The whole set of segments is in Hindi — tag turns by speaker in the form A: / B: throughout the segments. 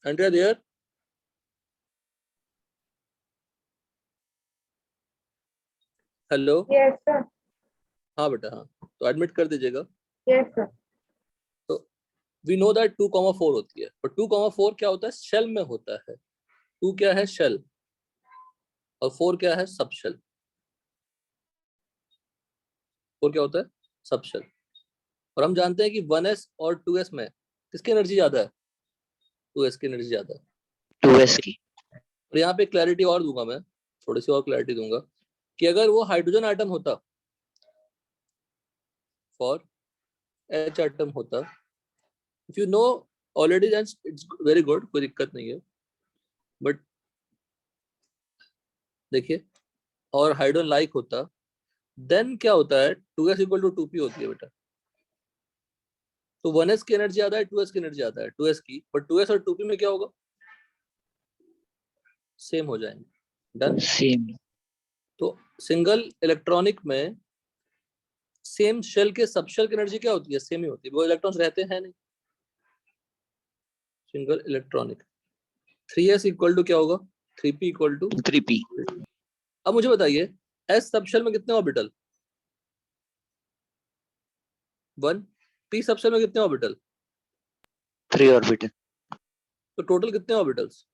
A: Andrea there? Hello.
B: Yes sir.
A: हाँ बेटा, हाँ तो एडमिट कर दीजिएगा।
B: Yes sir.
A: तो वी नो दैट 2,4 होती है, पर 2,4 क्या होता है? शेल में होता है। 2 क्या है? शेल, और 4 क्या है? सब शेल। 4 क्या होता है? सब शेल। और हम जानते हैं कि 1s और 2s में किसकी एनर्जी ज्यादा है? 2s की एनर्जी ज्यादा है।
C: 2s की।
A: और यहाँ पे क्लैरिटी और दूंगा मैं, थोड़ी सी और क्लैरिटी दूंगा कि अगर वो हाइड्रोजन आइटम होता, फॉर एच आइटम होता, if you know already then it's very good, कोई दिक्कत नहीं है। बट देखिए, और हाइड्रोजन लाइक होता, देन क्या होता है? 2s इक्वल टू 2p होती है बेटा। तो 1s की एनर्जी ज्यादा है, 2s की एनर्जी ज्यादा है, 2s की, बट 2s और 2p में क्या होगा? सेम हो जाएंगे। डन।
C: सेम।
A: तो सिंगल इलेक्ट्रॉनिक में सेम शेल के सब शेल की एनर्जी क्या होती है? सेम ही होती है, वो इलेक्ट्रॉन्स रहते हैं नहीं। Single electronic 3s equal to क्या होगा? 3p equal to
C: 3p।
A: अब मुझे बताइए, s सब शेल में कितने ऑर्बिटल? 1। p सब शेल में कितने ऑर्बिटल?
C: 3 ऑर्बिटल।
A: तो टोटल कितने ऑर्बिटल्स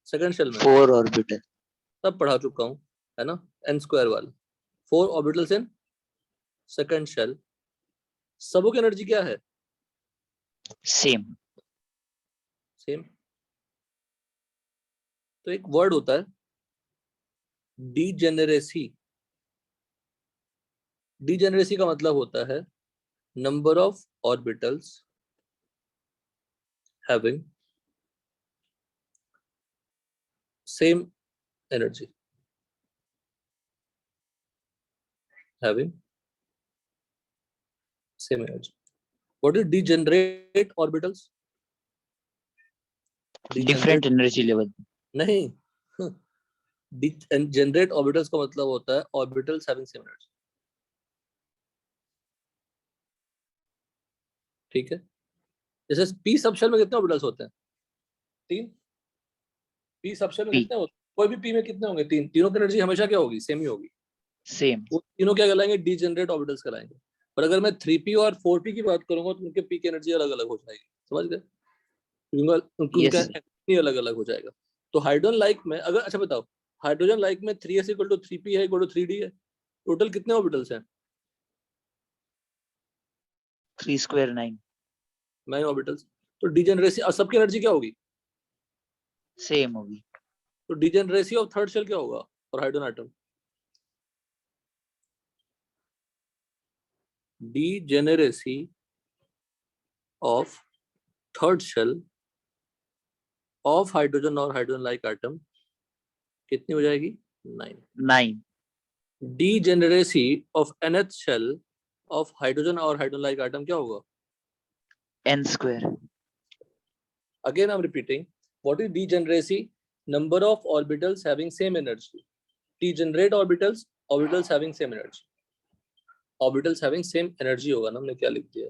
A: सेकंड शेल में?
C: 4 ऑर्बिटल।
A: सब पढ़ा चुका हूँ, है ना, n² वाला। 4 ऑर्बिटल्स इन सेकंड शेल। सबों की एनर्जी क्या है?
C: सेम।
A: सेम। तो एक वर्ड होता है डीजेनरेसी। डीजेनरेसी का मतलब होता है number of orbitals having same energy, having same energy. What is degenerate orbitals?
C: Different energy level.
A: नहीं, degenerate orbitals का मतलब होता है orbitals having same energy। ठीक है, जैसे p सबशेल में कितने ऑर्बिटल्स होते हैं? 3। p सबशेल में
C: P।
A: कितने होते हैं? कोई भी p में कितने होंगे? 3। तीनों की एनर्जी हमेशा क्या होगी? सेम ही होगी।
C: सेम।
A: वो तीनों क्या कहलाएंगे? डीजेनरेट ऑर्बिटल्स कहलाएंगे। पर अगर मैं 3p और 4p की बात करूंगा तो उनके p की एनर्जी अलग अलग हो जाएगी। समझ गए? उनका
C: Yes.
A: अलग अलग हो जाएगा। तो हाइड्रोजन लाइक में अगर, अच्छा बताओ, हाइड्रोजन लाइक में 3s इक्वल टू 3p है इक्वल टू 3d है, टोटल कितने ऑर्बिटल्स हैं?
C: 3 स्क्वायर 9।
A: 9 ऑर्बिटल्स। तो डीजेनरेसी, और सबकी एनर्जी क्या होगी?
C: सेम होगी।
A: तो डीजेनरेसी ऑफ थर्ड शेल क्या होगा for hydrogen item? Degeneracy of third shell of hydrogen और हाइड्रोजन लाइक आइटम कितनी हो जाएगी? 9।
C: 9।
A: Degeneracy of nth shell of hydrogen और हाइड्रोजन लाइक आइटम क्या होगा?
C: n square.
A: Again I'm repeating, what is degeneracy? Number of orbitals having same energy. Degenerate orbitals, orbitals having same energy. Orbitals having same energy होगा ना, हमने क्या लिख दिया?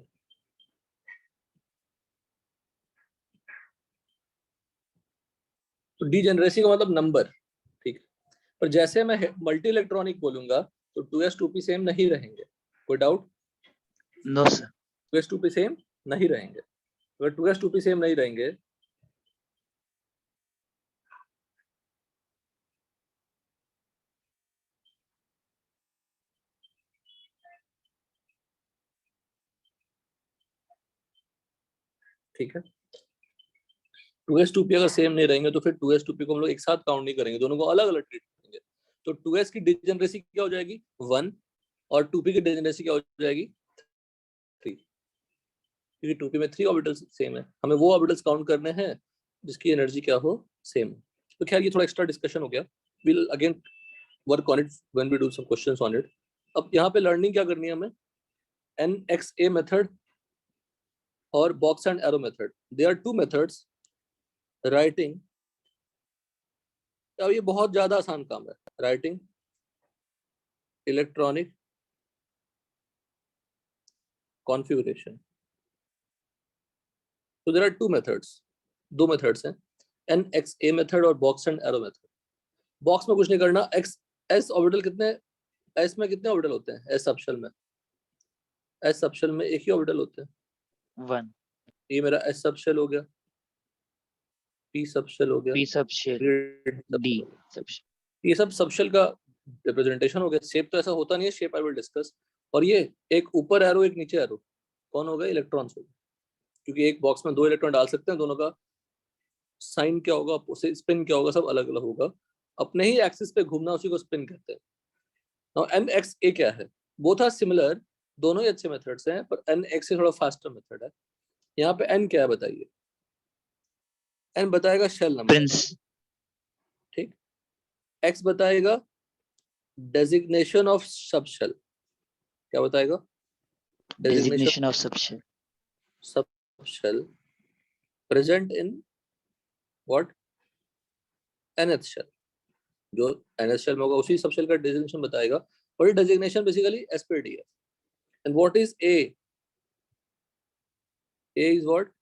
A: तो degeneracy का मतलब नंबर, ठीक है। पर जैसे मैं मल्टी इलेक्ट्रॉनिक बोलूंगा तो 2s 2p सेम नहीं रहेंगे। कोई doubt?
C: No sir.
A: 2s 2p same नहीं रहेंगे। अगर 2s 2p सेम नहीं रहेंगे ठीक है, 2s 2p अगर सेम नहीं रहेंगे तो फिर 2s 2p को हम लोग एक साथ काउंट नहीं करेंगे, दोनों को अलग अलग ट्रीट करेंगे। तो 2s की डिजेनरेसी क्या हो जाएगी? 1, और 2p की डिजेनरेसी क्या हो जाएगी? 3, क्योंकि 2p में 3 ऑर्बिटल्स सेम है, हमें वो ऑर्बिटल्स काउंट करने हैं जिसकी एनर्जी क्या हो? सेम। तो खैर ये थोड़ा एक्स्ट्रा डिस्कशन हो गया, will again work on it when we do some questions on it. अब यहाँ पे लर्निंग क्या करनी है हमें? NXA मेथड और box and arrow method, they are 2 methods writing. अब ये बहुत ज्यादा आसान काम है, writing electronic configuration. So there are 2 methods. दो मेथड्स हैं, एन एक्स ए मेथड और box and arrow method. Box में कुछ नहीं करना, एक्स एस ऑर्बिटल कितने, एस में कितने ऑर्बिटल होते हैं, एस सबशेल में, एस सबशेल में एक ही ऑर्बिटल होते हैं।
C: 1
A: ये मेरा एस सबशेल हो गया, पी सबशेल हो गया,
C: P subshell D subshell
A: ये सब सबशेल का रिप्रेजेंटेशन हो गया। शेप तो ऐसा होता नहीं है, शेप आई विल डिस्कस। और ये एक ऊपर एरो एक नीचे एरो, कौन होगा, इलेक्ट्रॉन्स होगा, क्योंकि एक बॉक्स में दो इलेक्ट्रॉन डाल सकते हैं, दोनों का साइन क्या होगा, स्पिन क्या होगा, सब अलग अलग होगा। अपने ही एक्सिस पे घूमना उसी को स्पिन कहते हैं। नाउ एन एक्स ए क्या है, बोथ आर सिमिलर, दोनों ही अच्छे मेथड्स हैं, पर एन एक्स से थोड़ा फास्टर मेथड है। यहाँ पे एन क्या है बताइए, एन बताएगा शेल नंबर,
C: Prince
A: ठीक, एक्स बताएगा डेजिग्नेशन ऑफ सबशेल, क्या बताएगा,
C: designation of subshell
A: subshell present in what, nth shell, जो nth शेल में होगा उसी सबशेल का डेजिग्नेशन बताएगा। और ये designation basically S P D है। And what is A, A is what,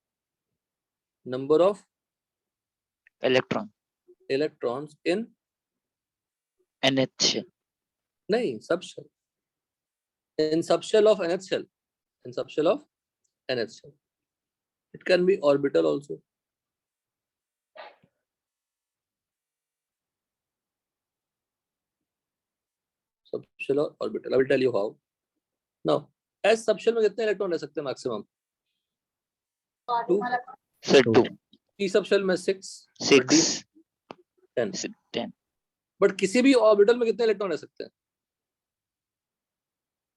A: number of
C: electron
A: electrons in,
C: nth shell
A: नहीं subshell, in subshell of nth shell, in subshell of nth shell. It can be orbital also. Subshell or orbital, I will tell you how. Now s subshell में कितने इलेक्ट्रॉन रह सकते हैं मैक्सिमम, 2,
C: sir 2
A: p subshell में 6 और
C: 6
A: d 10।
C: 10
A: बट किसी भी ऑर्बिटल में कितने इलेक्ट्रॉन रह सकते हैं,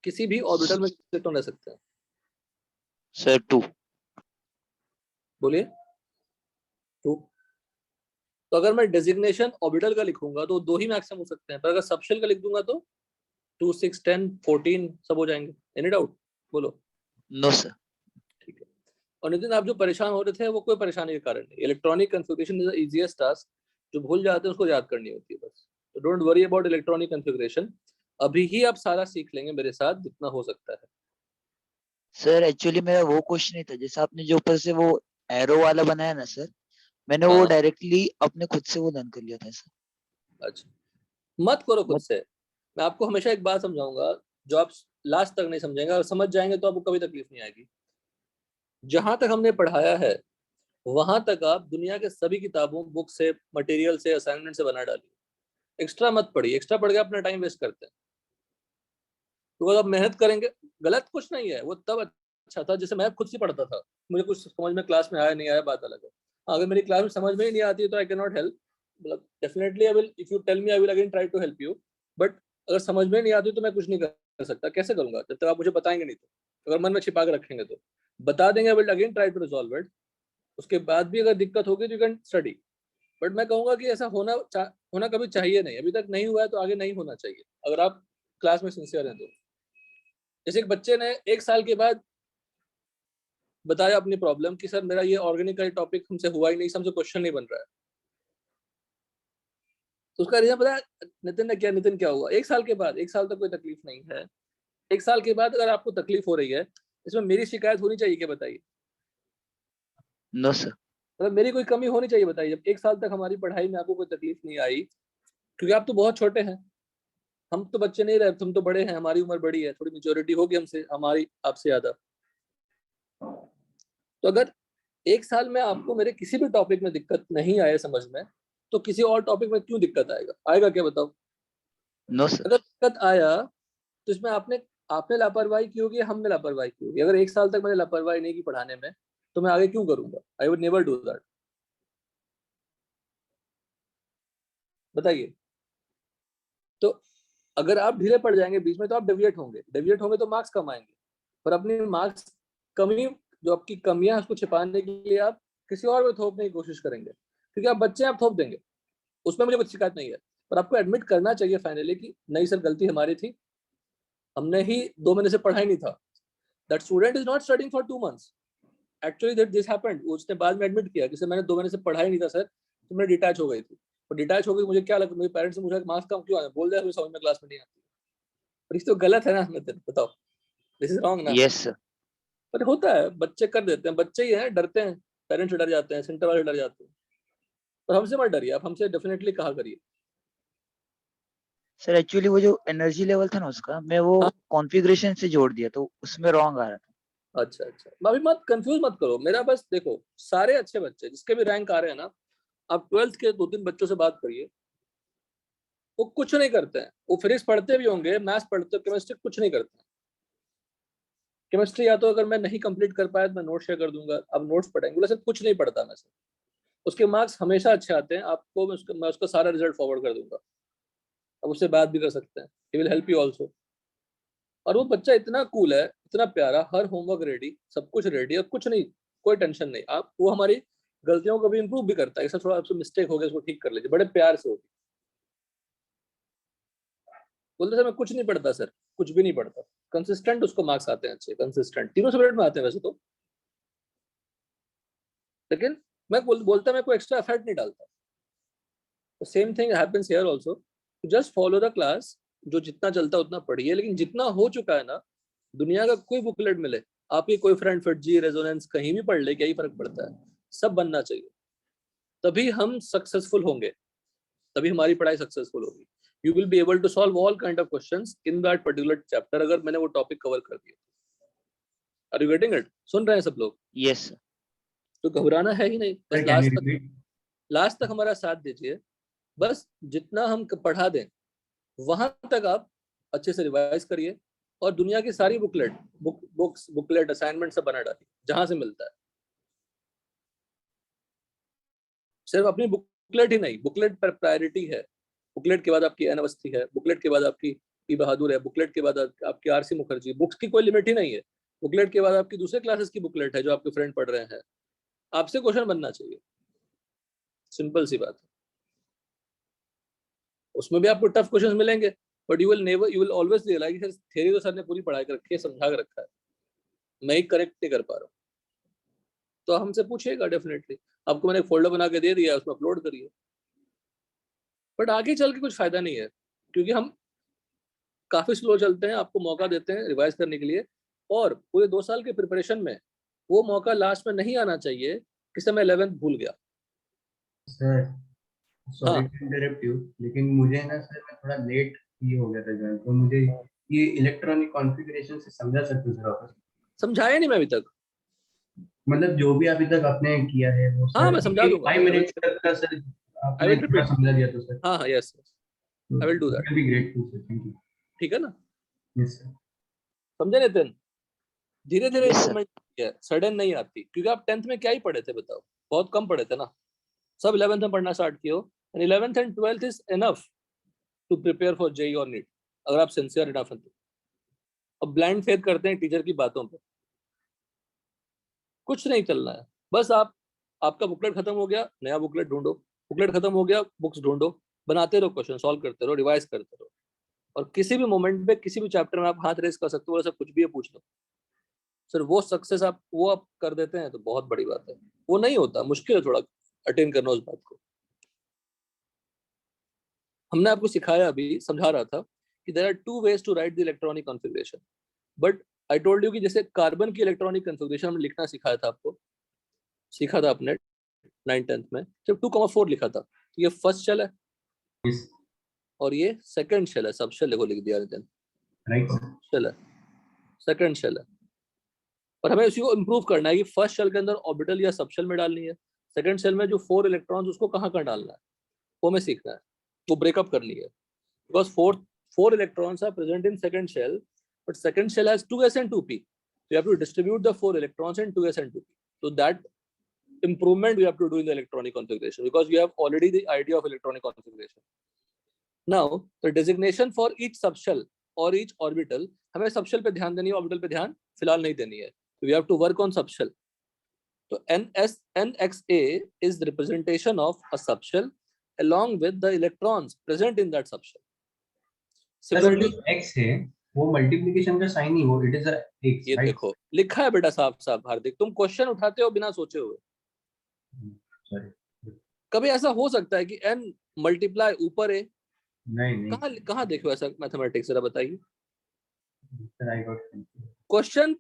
A: किसी भी ऑर्बिटल में कितने इलेक्ट्रॉन रह सकते हैं,
C: sir 2
A: बोलिए 2। तो अगर मैं डेजिग्नेशन ऑर्बिटल का लिखूंगा तो दो ही मैक्सिमम हो सकते हैं, पर अगर सबशेल का लिख दूंगा तो 2, 6, 10, 14 सब हो जाएंगे। एनी डाउट, बोलो।
C: no sir
A: ठीक है। और नितिन आप जो परेशान हो रहे थे वो कोई परेशानी के कारण नहीं, electronic configuration is the easiest task, जो भूल जाते हैं उसको याद करनी होती है बस। तो don't worry about electronic configuration, अभी ही आप सारा सीख लेंगे मेरे साथ जितना हो सकता है।
C: सर एक्चुअली मेरा वो क्वेश्चन नहीं था, जैसे आपने जो ऊपर से वो एरो वाला बनाया ना सर, मैंने वो
A: हाँ।
C: डायरेक्टली अपने खुद से वो डन कर लिया था सर।
A: अच्छा, मत करो खुद से। मैं आपको हमेशा एक बात समझाऊंगा, जो आप लास्ट तक नहीं समझेंगे, और समझ जाएंगे तो आपको कभी तकलीफ नहीं आएगी। जहां तक हमने पढ़ाया है वहां तक आप दुनिया के सभी किताबों, बुक से, मटेरियल से, असाइनमेंट से बना डालिए। एक्स्ट्रा मत पढ़िए, एक्स्ट्रा पढ़ के अपना टाइम वेस्ट करते हैं। तो अगर आप मेहनत करेंगे, गलत कुछ नहीं है, वो तब अच्छा था जैसे मैं खुद से पढ़ता था, मुझे कुछ समझ में क्लास में आया नहीं आया बात अलग है। अगर मेरी क्लास में समझ में ही नहीं आती है तो आई कैन नॉट हेल्प, मतलब definitely I will, if you tell me I will again try to help you, but अगर समझ में नहीं आती तो मैं कुछ नहीं कर सकता। कैसे करूंगा जब तक आप मुझे बताएंगे नहीं तो, अगर मन में छिपा के रखेंगे तो। बता देंगे, I will again try to resolve it, उसके बाद भी अगर दिक्कत होगी तो यू कैन स्टडी। बट मैं कहूंगा कि ऐसा होना कभी चाहिए नहीं, अभी तक नहीं हुआ है तो आगे नहीं होना चाहिए, अगर आप क्लास में सिंसियर हैं तो। जैसे एक बच्चे ने 1 साल के बाद बताया अपनी प्रॉब्लम कि सर मेरा ये ऑर्गेनिक का टॉपिक हमसे हुआ ही नहीं, हमसे क्वेश्चन नहीं बन रहा है। तो उसका रीजन पता है नितिन क्या हुआ, 1 साल के बाद, 1 साल तक कोई तकलीफ नहीं है, 1 साल के बाद अगर आपको तकलीफ हो रही है, इसमें मेरी शिकायत होनी चाहिए क्या बताइए?
C: No sir.
A: मतलब मेरी कोई कमी होनी चाहिए बताइए, जब 1 साल तक हमारी पढ़ाई में आपको कोई तकलीफ नहीं आई, क्योंकि आप तो बहुत छोटे हैं, हम तो बच्चे नहीं रहे, तुम तो बड़े हैं, हमारी उम्र बड़ी है, थोड़ी मेच्योरिटी होगी हमसे, हमारी आपसे ज्यादा। तो अगर 1 साल में आपको मेरे किसी भी टॉपिक में दिक्कत नहीं आए समझ में, तो किसी और टॉपिक में क्यों दिक्कत आएगा? आएगा क्या बताओ?
C: No sir.
A: अगर दिक्कत आया तो इसमें आपने लापरवाही की होगी, हमने लापरवाही की होगी। अगर 1 साल तक मैंने लापरवाही नहीं की पढ़ाने में, तो मैं आगे क्यों करूंगा? I would never do that. बताइए। तो अगर आप ढीले पड़ जाएंगे बीच में तो आप डेविएट होंगे तो मार्क्स कम आएंगे, पर अपनी मार्क्स कमी, जो आपकी कमियां उसको छिपाने के लिए आप किसी और में थोपने की कोशिश करेंगे, क्योंकि आप बच्चे, आप थोप देंगे, उसमें मुझे कुछ शिकायत नहीं है, पर आपको एडमिट करना चाहिए फाइनली कि नहीं सर गलती हमारी थी, हमने ही 2 महीने से पढ़ा ही नहीं था। That student is not studying for 2 months, actually that this happened. उसने बाद में एडमिट किया कि सर मैंने 2 महीने से पढ़ा ही नहीं था सर, तो मैं डिटैच हो गई थी। और डिटैच हो गई, मुझे क्या लगा, मेरे पेरेंट्स ने मुझे मार्क्स कम क्यों आए, बोल दिया समझ में क्लास में नहीं आती। पर इस तो गलत है ना नितिन, बताओ, दिस इज रॉन्ग ना।
C: Yes sir.
A: पर होता है, बच्चे कर देते हैं, बच्चे ही हैं, डरते हैं, पेरेंट्स डर जाते हैं, सेंटर वाले डर जाते हैं, पर हमसे मत डरिए, आप हमसे डेफिनेटली कहा करिए।
C: सर एक्चुअली वो जो एनर्जी लेवल था ना उसका, मैं वो
A: हाँ।
C: कॉन्फ़िगरेशन से जोड़ दिया तो उसमें रॉन्ग आ रहा था।
A: अच्छा अच्छा, अभी मत कंफ्यूज मत करो मेरा, बस देखो सारे अच्छे बच्चे जिसके भी रैंक आ रहे हैं ना, आप 12th के 2-3 बच्चों से बात करिए, वो कुछ नहीं करते हैं, वो फिजिक्स पढ़ते भी होंगे, मैथ्स पढ़ते, केमिस्ट्री कुछ नहीं करते हैं। केमिस्ट्री या तो अगर मैं नहीं कंप्लीट कर पाया तो मैं नोट शेयर कर दूंगा, अब नोट्स पढ़ेंगे, बोले सर कुछ नहीं पढ़ता मैं सर। उसके मार्क्स हमेशा अच्छे आते हैं, आपको मैं उसका सारा रिजल्ट फॉरवर्ड कर दूंगा, अब उससे बात भी कर सकते हैं, he will help you also. और वो बच्चा इतना कूल है, इतना प्यारा, हर होमवर्क रेडी, सब कुछ रेडी, और कुछ नहीं, कोई टेंशन नहीं। आप वो हमारी गलतियों को भी इम्प्रूव भी करता है, ऐसा थोड़ा आपसे मिस्टेक हो गया उसको ठीक कर लीजिए, बड़े प्यार से होगी। बोलते सर मैं कुछ नहीं पढ़ता सर, कुछ भी नहीं पढ़ता, कंसिस्टेंट उसको मार्क्स आते हैं अच्छे, कंसिस्टेंट तीनों सब्जेक्ट में आते हैं वैसे तो, लेकिन मैं बोलता मैं कोई एक्स्ट्रा एफर्ट नहीं डालता। तो same thing happens here also, just follow the class, जो जितना चलता है उतना पढ़िए, लेकिन जितना हो चुका है ना, दुनिया का कोई बुकलेट मिले, आपकी कोई फ्रेंड फिटजी रेजोनेंस कहीं भी पढ़ ले, क्या ही फर्क पड़ता है, सब बनना चाहिए, तभी हम सक्सेसफुल होंगे, तभी हमारी पढ़ाई सक्सेसफुल होगी। You will be able to solve all kind of questions in that particular chapter, अगर मैंने वो टॉपिक कवर कर दिया। Are you getting it? सुन रहे हैं सब लोग?
C: Yes sir.
A: तो घबराना है ही नहीं, बस
B: sir can you repeat?
A: Last तक हमारा साथ दीजिए, बस जितना हम पढ़ा दें वहां तक आप अच्छे से रिवाइज करिए, और दुनिया की सारी बुकलेट असाइनमेंट सब बना डालिए जहां से मिलता है। सिर्फ अपनी बुकलेट ही नहीं, बुकलेट पर प्रायोरिटी है, बुकलेट के बाद आपकी एन अवस्थी है, बुकलेट के बाद आपकी पी बहादुर है, बुकलेट के बाद आपकी आरसी मुखर्जी, बुक्स की कोई लिमिट ही नहीं है। बुकलेट के बाद आपकी दूसरे क्लासेस की बुकलेट है जो आपके फ्रेंड पढ़ रहे हैं, आपसे क्वेश्चन बनना चाहिए, सिंपल सी बात है। उसमें भी आपको टफ क्वेश्चंस मिलेंगे, but you will always realize theory तो सर ने पूरी पढ़ाई कर रखी है, समझा कर रखा है, मैं ही करेक्ट नहीं कर पा रहा हूँ, तो हमसे पूछिएगा डेफिनेटली। आपको मैंने एक फोल्डर बना के दे दिया, उसमें अपलोड करिए, बट आगे चल के कुछ फायदा नहीं है, क्योंकि हम काफी स्लो चलते हैं, आपको मौका देते हैं रिवाइज करने के लिए, और पूरे 2 साल के प्रिपरेशन में वो मौका लास्ट में नहीं आना चाहिए कि सर मैं 11th भूल गया।
B: सर सॉरी
A: हाँ
B: टू इंटरप्ट यू, लेकिन मुझे ना सर मैं थोड़ा लेट ये हो गया था ज्वाइन, तो मुझे ये इलेक्ट्रॉनिक कॉन्फ़िगरेशन से समझा सकते हो सर आप?
A: समझाया नहीं मैं अभी तक।
B: मतलब जो भी अभी तक आपने किया है वो
A: हाँ
B: सर
A: मैं समझा दूंगा,
B: 5 मिनट्स तक का सर
A: आई
B: आपने
A: विल
B: थोड़ा
A: रिपीट।
B: समझा दिया तो सर
A: हाँ हाँ, yes, I will do that.
B: Be grateful sir, thank you.
A: ठीक है ना,
B: यस सर।
A: समझे नितिन? धीरे धीरे
C: यस सर।
A: इम्प्रूवमेंट है, सडन नहीं आती, क्योंकि आप 10th में क्या ही पढ़े थे बताओ, बहुत कम पढ़े थे ना, सब 11th में पढ़ना स्टार्ट किए हो, and 11th and 12th is enough to prepare for JEE और नीट, अगर आप सिंसियर इनफ हैं तो। अब ब्लाइंड फेथ करते हैं टीचर की बातों पे, कुछ नहीं चलना है, बस आपका बुकलेट खत्म हो गया, नया बुकलेट ढूंढो, बुकलेट खत्म हो गया, बुक्स ढूंढो, बनाते रहो, क्वेश्चन सॉल्व करते रहो, रिवाइज करते रहो, और किसी भी मोमेंट पे किसी भी चैप्टर में आप हाथ रेस कर सकते हो, ऐसा कुछ भी है पूछ लो सर, वो सक्सेस आप कर देते हैं तो बहुत बड़ी बात है, वो नहीं होता, मुश्किल है थोड़ा अटेन करना उस बात को। हमने आपको सिखाया, अभी समझा रहा था कि there are 2 ways to write the electronic configuration, but I told you कि जैसे कार्बन की इलेक्ट्रॉनिक कॉन्फ़िगरेशन हमने लिखना सिखाया था आपको, सीखा था आपने 9th-10th में, जब 2,4 लिखा था, तो ये फर्स्ट शेल है
B: यस
A: और ये सेकंड शेल है, सब शेल देखो लिख दिया नितिन,
B: राइट सर।
A: शेल है, सेकंड शेल है, और हमें उसी को इम्प्रूव करना है कि फर्स्ट शेल के अंदर ऑर्बिटल या सब शेल में डालनी है, सेकंड शेल में जो 4 इलेक्ट्रॉन्स उसको कहाँ कहाँ डालना है वो हमें सीखना है, वो ब्रेकअप करनी है, because 4 electrons are present in second shell, but second shell has 2s and 2p, so you have to distribute the 4 electrons in 2s and 2p, so that improvement we have to do in the electronic configuration, because we have already the idea of electronic configuration. Now the designation for each subshell or each orbital, हमें subshell पे ध्यान देनी है, orbital पे ध्यान फिलहाल नहीं देनी है, so we have to work on subshell. So NXA is the representation of a subshell along with the electrons present in that subshell.
B: Sir वो
A: Similarly,
B: जो x है वो मल्टीप्लिकेशन का साइन ही, वो इट इज अ x
A: ये
B: राइट?
A: देखो लिखा है बेटा साफ साफ, हार्दिक तुम क्वेश्चन उठाते हो बिना सोचे हुए,
B: सॉरी।
A: कभी ऐसा हो सकता है कि n मल्टीप्लाई ऊपर है,
B: नहीं नहीं
A: कहाँ कहाँ देखो ऐसा मैथमेटिक्स, जरा बताइए।
B: Sir, I got.
A: क्वेश्चन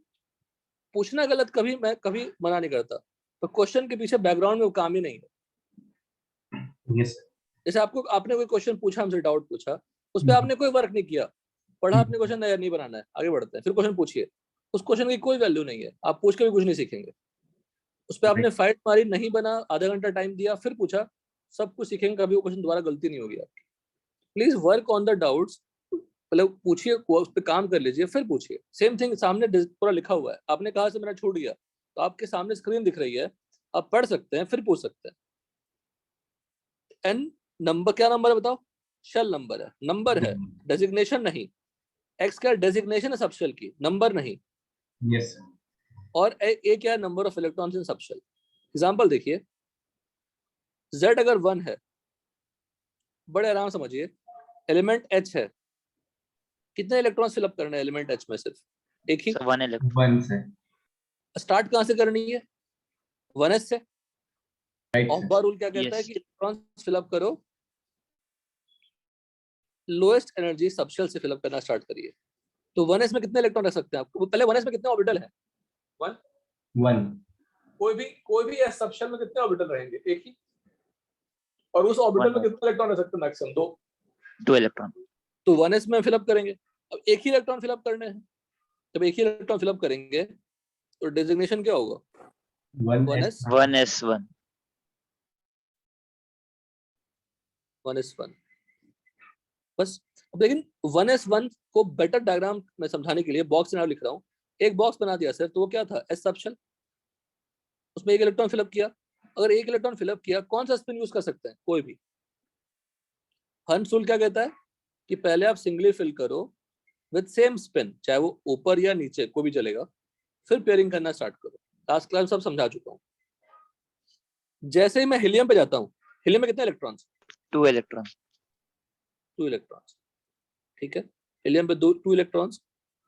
A: पूछना गलत, कभी मैं कभी मना नहीं करता, तो क्वेश्चन के पीछे बैकग्राउंड में वो काम ही नहीं है।
B: Yes sir.
A: जैसे आपने कोई क्वेश्चन पूछा, हमसे डाउट पूछा, उस पर आपने कोई वर्क नहीं किया, पढ़ा आपने क्वेश्चन नहीं बनाना है, आगे बढ़ते हैं, फिर क्वेश्चन पूछिए, उस क्वेश्चन की कोई वैल्यू नहीं है, आप पूछ के भी कुछ नहीं सीखेंगे। उस पर आपने फाइट मारी, नहीं बना, आधा घंटा टाइम दिया, फिर पूछा, सब कुछ सीखेंगे, कभी वो क्वेश्चन दोबारा गलती नहीं होगी आपकी। Please work on the doubts, मतलब पूछिए, उस पर काम कर लीजिए, फिर पूछिए। सेम थिंग सामने पूरा लिखा हुआ है, आपने कहा से मेरा छूट गया, तो आपके सामने स्क्रीन दिख रही है, आप पढ़ सकते हैं, फिर पूछ सकते हैं। एन नंबर, क्या नंबर है बताओ? शेल नंबर है, नंबर है, डेजिग्नेशन नहीं। एक्स क्या डेजिग्नेशन है सबशेल की, नंबर नहीं।
B: Yes sir.
A: और ए क्या है? Number of electrons in subshell. Example देखिए, Z अगर 1 है, बड़े आराम समझिए, एलिमेंट H है, कितने इलेक्ट्रॉन्स फिलअप करने हैं एलिमेंट H में? सिर्फ एक ही।
C: Sir 1 electron.
B: 1 सर।
A: स्टार्ट कहां से करनी है? 1s से।
B: Right
A: of
B: sir.
A: बार रूल क्या कहता है
C: Yes.
A: कि इलेक्ट्रॉन्स फिलअप करो, लोएस्ट एनर्जी सबशेल से फिलअप करना स्टार्ट करिए। तो 1s में कितने इलेक्ट्रॉन रख सकते हैं आप? पहले 1s में कितने ऑर्बिटल है? 1।
B: 1।
A: कोई भी S सबशेल में कितने ऑर्बिटल रहेंगे? एक ही। और उस ऑर्बिटल में
C: One.
A: कितने इलेक्ट्रॉन रह सकते हैं? मैक्सिमम 2।
C: 2 इलेक्ट्रॉन।
A: तो 1s में फिलअप करेंगे। अब एक ही इलेक्ट्रॉन फिलअप करने हैं, जब एक ही इलेक्ट्रॉन फिलअप करेंगे तो डेजिग्नेशन क्या होगा? 1s
C: 1s1।
A: 1s1 बस। अब लेकिन 1s1 को बेटर डायग्राम में समझाने के लिए बॉक्स में लिख रहा हूँ। एक बॉक्स बना दिया सर, तो वो क्या था? S सबशेल, उसमें एक इलेक्ट्रॉन फिलअप किया। अगर एक इलेक्ट्रॉन फिलअप किया, कौन सा स्पिन यूज कर सकते हैं? कोई भी। हर्ट्ज रूल क्या कहता है कि पहले आप सिंगली फिल करो विद सेम स्पिन, चाहे वो ऊपर या नीचे, कोई भी चलेगा, फिर पेयरिंग करना स्टार्ट करो। लास्ट क्लास सब समझा चुका हूँ। जैसे ही मैं हीलियम पे जाता हूँ, हीलियम में कितने इलेक्ट्रॉन्स?
C: 2 इलेक्ट्रॉन।
A: 2 इलेक्ट्रॉन्स, ठीक है। हीलियम पे 2 इलेक्ट्रॉन्स,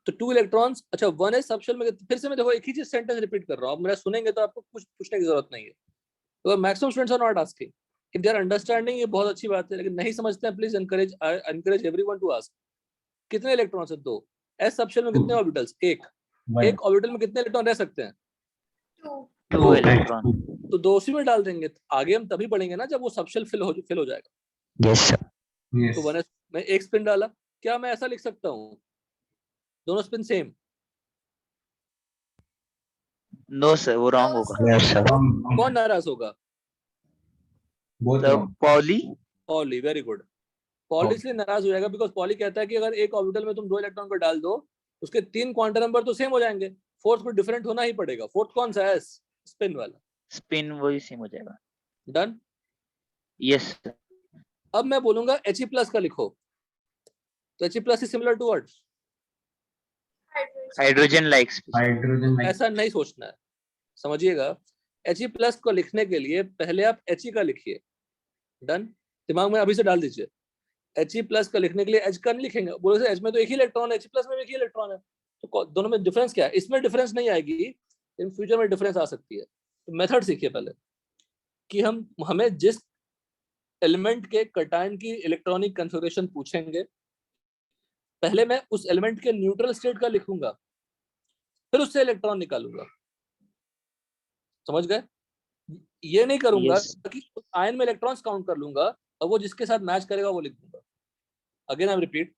A: तो 2 इलेक्ट्रॉन्स। अच्छा 1s सबशेल में फिर से मैं देखो एक ही चीज सेंटेंस रिपीट कर रहा हूँ, आप मेरा सुनेंगे तो आपको कुछ पूछने की जरूरत नहीं है। तो maximum students are not asking, if they are understanding, ये बहुत अच्छी बात है, लेकिन नहीं समझते हैं, please encourage everyone to ask. कितने इलेक्ट्रॉन्स है? 2। S सबशेल में कितने ऑर्बिटल्स? एक ऑर्बिटल में कितने इलेक्ट्रॉन रह सकते हैं?
C: 2 इलेक्ट्रॉन।
A: तो 2 उसी में डाल देंगे। आगे हम तभी बढ़ेंगे ना जब वो सबशेल फिल हो जाएगा।
C: Yes sir.
A: तो 1s में एक स्पिन डाला, क्या मैं ऐसा लिख सकता हूँ दोनों स्पिन सेम?
C: नो सर, वो रॉन्ग होगा।
B: Yes sir.
A: कौन नाराज होगा?
C: Poly.
A: Poly, very good. Poly इसलिए नाराज हो जाएगा बिकॉज पॉली कहता है कि अगर एक ऑर्बिटल में तुम 2 इलेक्ट्रॉन को डाल दो, उसके 3 क्वांटम नंबर तो सेम हो जाएंगे, फोर्थ को डिफरेंट होना ही पड़ेगा। फोर्थ कौन सा है? स्पिन वाला।
C: स्पिन वही सेम हो जाएगा।
A: डन।
C: Yes sir.
A: अब मैं बोलूंगा He+ का लिखो, तो He+ is similar to what?
C: Hydrogen like.
A: ऐसा नहीं सोचना है, समझिएगा। He+ को लिखने के लिए पहले आप He का लिखिए। डन, दिमाग में अभी से डाल दीजिए। He+ का लिखने के लिए H का नहीं लिखेंगे, बोले H में तो एक ही इलेक्ट्रॉन है, He+ में एक ही इलेक्ट्रॉन है, तो दोनों में डिफरेंस क्या है? इसमें डिफरेंस नहीं आएगी, इन फ्यूचर में डिफरेंस आ सकती है। तो मेथड सीखिए पहले कि हमें जिस एलिमेंट के कटायन की इलेक्ट्रॉनिक कन्फिगरेशन पूछेंगे, पहले मैं उस एलिमेंट के न्यूट्रल स्टेट का लिखूंगा, फिर उससे इलेक्ट्रॉन निकालूंगा। समझ गए? ये नहीं करूंगा कि आयन में इलेक्ट्रॉन्स काउंट कर लूंगा और वो जिसके साथ मैच करेगा वो लिख दूंगा। Again I repeat,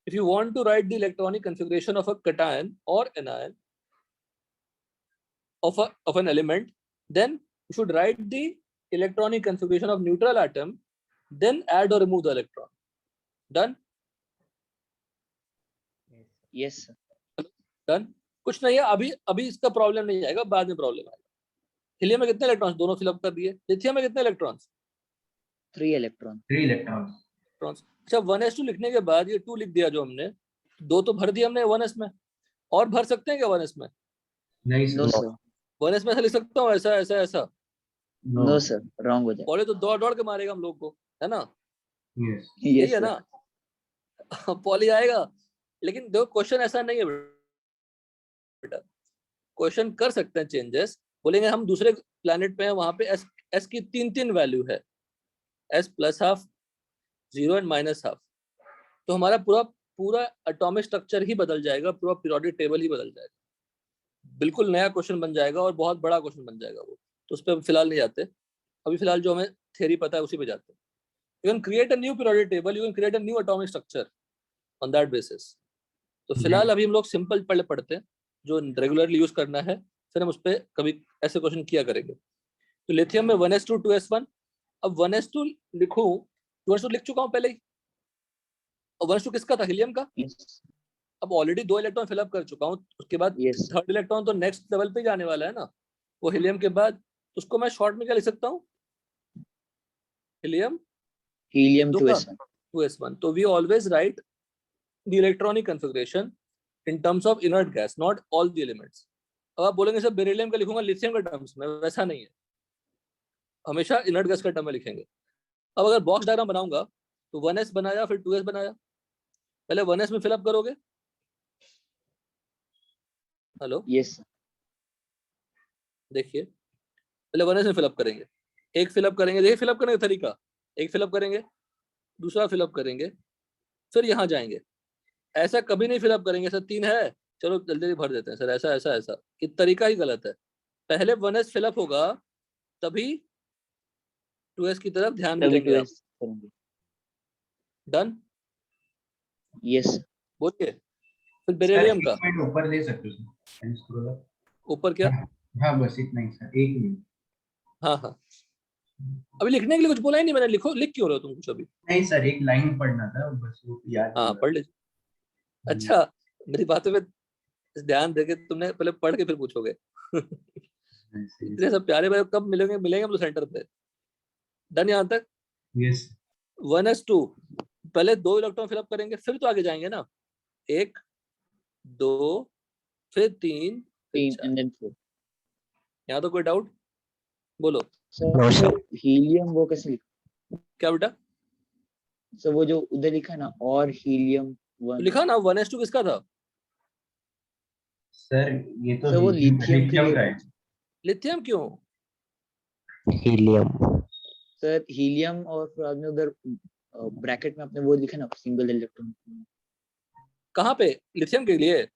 A: if you want to write the electronic configuration of a cation or anion of an element, then you should write the electronic configuration of neutral atom, then add or remove the electron. Done?
C: Yes sir.
A: Done? कुछ नहीं है, अभी इसका प्रॉब्लम नहीं आएगा, बाद में प्रॉब्लम आएगा। हीलियम में कितने इलेक्ट्रॉन्स? दोनों फिलअप कर दिए। लिथियम में कितने इलेक्ट्रॉन्स?
C: 3 इलेक्ट्रॉन।
B: 3 इलेक्ट्रॉन्स।
A: अच्छा 1s2 लिखने के बाद ये 2 लिख दिया जो हमने, 2 तो भर दिया हमने 1s में, और भर सकते हैं क्या 1s में?
B: नहीं
C: नो
B: सर।
C: सर।
A: 1s में ऐसा लिख सकता हूँ, ऐसा ऐसा ऐसा?
C: नो सर, रॉन्ग हो जाएगा।
A: पॉली तो दौड़ दौड़ के मारेगा हम लोग को, है ना?
B: यस।
A: यही है ना? पॉली आएगा, लेकिन देखो क्वेश्चन ऐसा नहीं है बेटा। क्वेश्चन कर सकते हैं चेंजेस, बोलेंगे हम दूसरे प्लैनेट पे हैं, वहां पे एस की 3 वैल्यू है, S +½ 0 एंड -½ तो हमारा पूरा एटॉमिक स्ट्रक्चर ही बदल जाएगा, पूरा पीरियोडिक टेबल ही बदल जाएगा। बिल्कुल नया क्वेश्चन बन जाएगा और बहुत बड़ा क्वेश्चन बन जाएगा वो, तो उस पर फिलहाल नहीं जाते। अभी फिलहाल जो हमें थ्योरी पता है उसी पे जाते हैं। You can create a new periodic table, you can create a new atomic structure on that basis. तो फिलहाल अभी हम लोग सिंपल पहले पढ़ते हैं जो रेगुलरली यूज करना है, फिर हम उस पर कभी ऐसे क्वेश्चन किया करेंगे। तो लिथियम में 1s2 2s1। अब 1s2 लिखूं, 2s2 लिख चुका हूं पहले ही, और 1s2 किसका था? हीलियम का।
C: यस
A: अब ऑलरेडी 2 इलेक्ट्रॉन फिलअप कर चुका हूं, उसके बाद
C: यस
A: थर्ड इलेक्ट्रॉन तो नेक्स्ट लेवल पे जाने वाला है ना, वो हीलियम के बाद। तो उसको मैं शॉर्ट में क्या लिख सकता हूँ? हीलियम लिख
C: हीलियम
A: दूंगा
C: 2s1
A: 2s1। तो we always write the electronic configuration in terms of inert gas, not all the elements. अब आप बोलेंगे सर बेरिलियम का लिखूंगा लिथियम के टर्म्स में, वैसा नहीं है, हमेशा इनर्ट गैस का टर्म में लिखेंगे। अब अगर बॉक्स डायग्राम बनाऊंगा तो 1s बनाया, फिर 2s बनाया, पहले 1s में फिलअप करोगे। हेलो,
C: यस
A: देखिए पहले 1s में फिलअप करेंगे, एक फिलअप करेंगे, देखिए फिलअप करने का तरीका, एक फिलअप करेंगे, दूसरा फिलअप करेंगे, फिर यहाँ जाएंगे। ऐसा कभी नहीं फिलअप करेंगे सर 3 है चलो जल्दी जल्दी भर देते हैं सर, ऐसा ऐसा ऐसा, ये तरीका ही गलत है। पहले 1s फिलअप होगा तभी 2s की तरफ ध्यान भी
C: तभी
A: देंगे आप।
C: 2s करेंगे
A: डन,
C: यस
A: बोलिए। फिर
B: सर
A: बेरिलियम
B: एक
A: का
B: मिनट ऊपर ले सकते हो सर, एंड स्क्रॉल अप।
A: ऊपर क्या?
B: हाँ हाँ, बस इतना ही सर, एक मिनट।
A: हाँ हाँ, अभी लिखने के लिए कुछ बोला ही नहीं मैंने, लिखो, लिख क्यों रहे हो तुम कुछ अभी?
B: नहीं सर, एक लाइन पढ़ना था बस, वो याद नहीं
A: हाँ
B: हो रहा।
A: पढ़ लीजिए। अच्छा, मेरी बातों पे ध्यान देके तुमने पहले पढ़ के फिर पूछोगे। इतने सब प्यारे भाई कब मिलेंगे? मिलेंगे हम लोग सेंटर पे। डन यहाँ तक?
B: यस
A: 1s2 पहले 2 इलेक्ट्रॉन फिलअप करेंगे, फिर तो आगे जाएंगे ना, 1 2 फिर 3 फिर
C: 3
A: 4।
C: एंड देन 4
A: यहाँ तो कोई डाउट? बोलो
C: सर वो हीलियम वो कैसे लिखा?
A: क्या बेटा?
C: सर वो जो उधर लिखा है ना, और हीलियम
A: तो
C: 1
A: लिखा ना 1s2 किसका था?
B: सर, ये तो
C: सर वो लिथियम के
B: लिथियम
C: लिए
B: का
C: था
B: है।
A: लिथियम क्यों?
D: हीलियम।
C: सर। हीलियम और फिर आपने उधर ब्रैकेट में आपने वो लिखा ना, सिंगल इलेक्ट्रॉन।
A: कहाँ पे? लिथियम के लिए?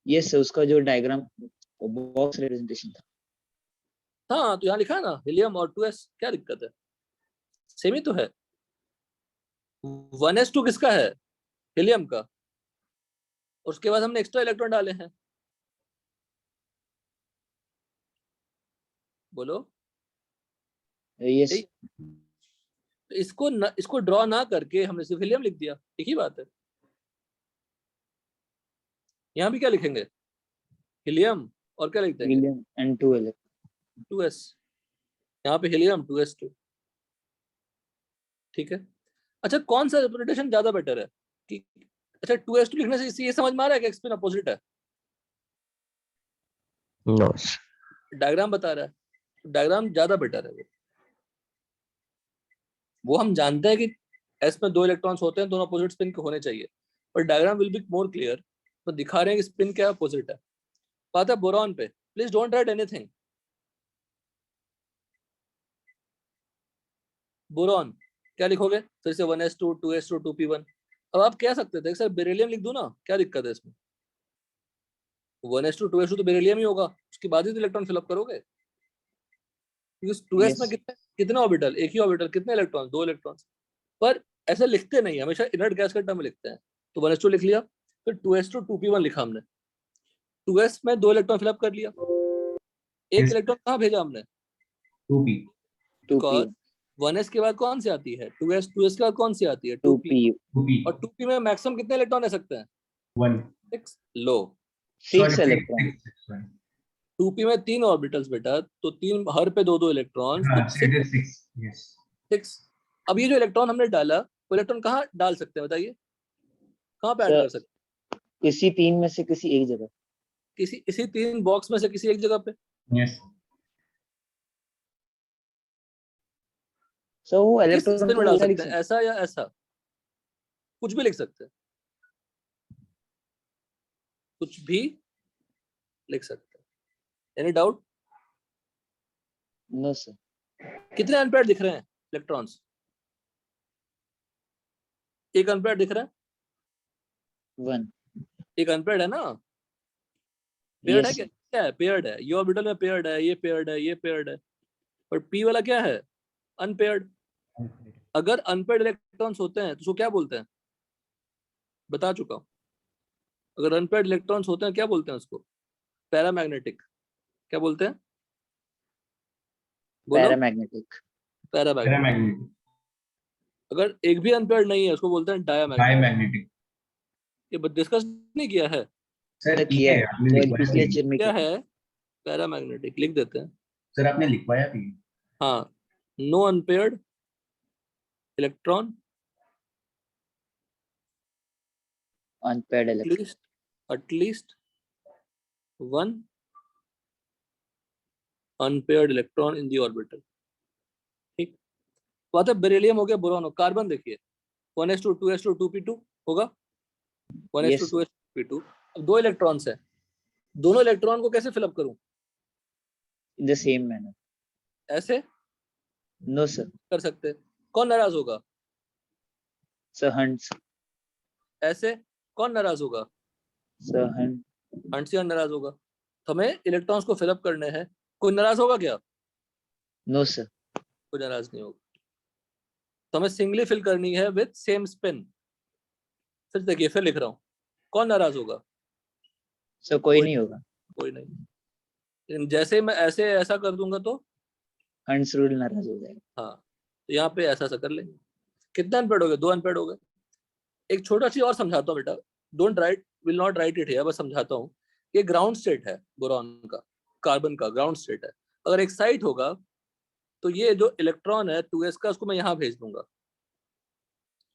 C: यस सर, उसका जो डायग्राम बॉक्स रिप्रेजेंटेशन था।
A: हाँ तो यहाँ लिखा है ना हीलियम और 2s, क्या दिक्कत है? सेम ही तो है। 1s2 किसका है? हीलियम का। उसके बाद हमने एक्स्ट्रा इलेक्ट्रॉन डाले हैं, बोलो।
C: यस
A: यही। तो इसको ड्रॉ ना करके हमने सिर्फ हीलियम लिख दिया, एक ही बात है। यहाँ भी क्या लिखेंगे? हीलियम और क्या लिख देंगे?
C: Helium and 2 electron.
A: 2s। यहाँ पे हीलियम 2s2, ठीक है। अच्छा कौन सा रिप्रेजेंटेशन ज्यादा बेटर है कि, अच्छा 2s2 लिखने से इससे ये समझ में आ रहा है कि स्पिन अपोजिट है?
D: नो।
A: डायग्राम बता रहा है, डायग्राम ज्यादा बेटर है वो हम जानते हैं कि एस में 2 इलेक्ट्रॉन्स होते हैं, दोनों अपोजिट स्पिन के होने चाहिए, पर diagram will be more clear. तो दिखा रहे हैं कि स्पिन क्या अपोजिट है। बात है बोरॉन पे, please don't write anything. Boron क्या लिखोगे फिर से? 1s2 2s2 2p1। अब आप कह सकते थे सर बेरिलियम लिख दूं ना, क्या दिक्कत है इसमें? 1s2 2s2 तो बेरिलियम ही होगा, उसके बाद ही तो इलेक्ट्रॉन फिलअप करोगे, क्योंकि 2s में
C: यस
A: कितने ऑर्बिटल? एक ही ऑर्बिटल, कितने इलेक्ट्रॉन? 2 इलेक्ट्रॉन। पर ऐसा लिखते नहीं, हमेशा इनर्ट गैस का टर्म लिखते हैं। तो 1s2 लिख लिया, फिर 2s2 2p1 लिखा हमने, 2s में 2 इलेक्ट्रॉन फिलअप कर लिया, एक इलेक्ट्रॉन कहाँ भेजा हमने?
B: 2p।
C: 2p
A: बिकॉज 1s के बाद कौन सी आती है? 2s, 2s के बाद कौन सी आती है? 2p।
C: 2p
A: और 2p में मैक्सिमम कितने इलेक्ट्रॉन रह सकते हैं?
B: 1
A: 6। लो,
C: 6 इलेक्ट्रॉन।
A: 2p में 3 ऑर्बिटल्स बेटा, तो 3 हर पे 2 2 इलेक्ट्रॉन्स, तो
B: हाँ,
A: 6।
B: 6 यस।
A: 6। अब ये जो इलेक्ट्रॉन हमने डाला, वो इलेक्ट्रॉन कहाँ डाल सकते हैं बताइए? कहाँ पे ऐड
C: सर
A: कर सकते
C: इसी 3 में से किसी एक जगह।
A: हैं? इसी 3 बॉक्स में से किसी एक जगह पे।
B: यस
C: सर वो
A: किस
C: इलेक्ट्रॉन
A: स्पिन में
C: को
A: डाल
C: ऐसा लिख
A: सकते हैं,
C: सकते।
A: ऐसा या ऐसा? कुछ भी लिख सकते हैं, कुछ भी लिख सकते हैं। Any doubt?
C: No sir.
A: कितने अनपेयर्ड दिख रहे हैं इलेक्ट्रॉन्स? एक अनपेयर्ड दिख रहा है,
C: 1
A: एक अनपेयर्ड है ना। पेयर्ड है
C: Yes.
A: क्या है? पेयर्ड है, ये ऑर्बिटल में पेयर्ड है, ये पेयर्ड है, ये पेयर्ड है, पर p वाला क्या है? अनपेयर्ड। अगर अनपेयर्ड इलेक्ट्रॉन्स होते हैं तो उसको क्या बोलते हैं? बता चुका हूँ। अगर अनपेयर्ड इलेक्ट्रॉन्स होते हैं क्या बोलते हैं उसको? पैरामैग्नेटिक। क्या बोलते हैं? बोलो।
C: Paramagnetic.
A: पैरामैग्नेटिक।
B: पैरामैग्नेटिक,
A: अगर एक भी अनपेयर्ड नहीं है उसको बोलते हैं डायामैग्नेटिक।
B: डायमैग्नेटिक।
A: ये डिस्कस नहीं किया है?
B: सर
C: सर
B: किया
C: किया
B: है,
C: है,
B: आपने
C: तो
B: लिखवाया
C: पिछले
B: भी है।
C: लेक्चर में
A: क्या
C: किया।
A: है? पैरामैग्नेटिक लिख देते हैं।
B: सर आपने लिखवाया भी है।
A: हाँ, no unpaired electron
C: Unpaired electron.
A: at least one unpaired electron in the orbital। ठीक बात है। बेरिलियम हो गया, बोरॉन हो, कार्बन देखिए 1s2 2s2 2p2 होगा, 1s2
C: Yes.
A: 2s2 2p2। अब दो इलेक्ट्रॉन्स है, दोनों इलेक्ट्रॉन को कैसे फिलअप करूं?
C: In the same manner.
A: ऐसे
C: No sir.
A: कर सकते हैं। कौन नाराज होगा?
C: Sir Hunt.
A: ऐसे कौन नाराज होगा?
C: Sir Hunt.
A: हंसियन नाराज होगा। तो हमें इलेक्ट्रॉन्स को फिलअप करने हैं, कोई नाराज होगा क्या?
C: No sir.
A: कोई नाराज नहीं होगा। तो हमें सिंगली फिल करनी है विद सेम स्पिन। फिर देखिए, फिर लिख रहा हूँ, कौन नाराज होगा?
C: Sir कोई नहीं होगा।
A: कोई नहीं। लेकिन जैसे मैं ऐसे ऐसा कर दूंगा तो
C: Hunt's rule नाराज हो जाएगा।
A: हाँ, तो यहाँ पे ऐसा कर लेंगे। कितने अनपेड हो गए? 2 अनपेड हो गए। एक छोटा चीज और समझाता हूँ बेटा, don't write, will not right it here, बस समझाता हूँ। ये ग्राउंड स्टेट है बोरॉन का, कार्बन का ग्राउंड स्टेट है। अगर एक्साइट होगा तो ये जो इलेक्ट्रॉन है 2s का, उसको मैं यहाँ भेज दूंगा।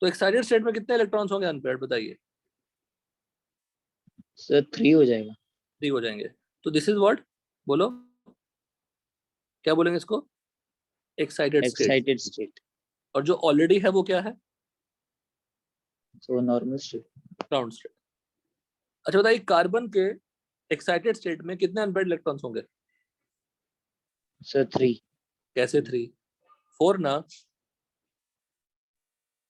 A: तो एक्साइटेड स्टेट में कितने इलेक्ट्रॉन्स होंगे अनपेयर्ड, बताइए?
C: Sir 3 हो जाएगा।
A: 3 हो जाएंगे। तो दिस इज व्हाट, बोलो क्या बोलेंगे इसको? Excited state.
C: Excited state.
A: और जो ऑलरेडी है वो क्या है?
C: So normal state.
A: Ground state. अच्छा बताइए, कार्बन के एक्साइटेड स्टेट में कितने अनपेयर्ड इलेक्ट्रॉन्स होंगे?
C: Sir 3.
A: कैसे 3? 4 ना।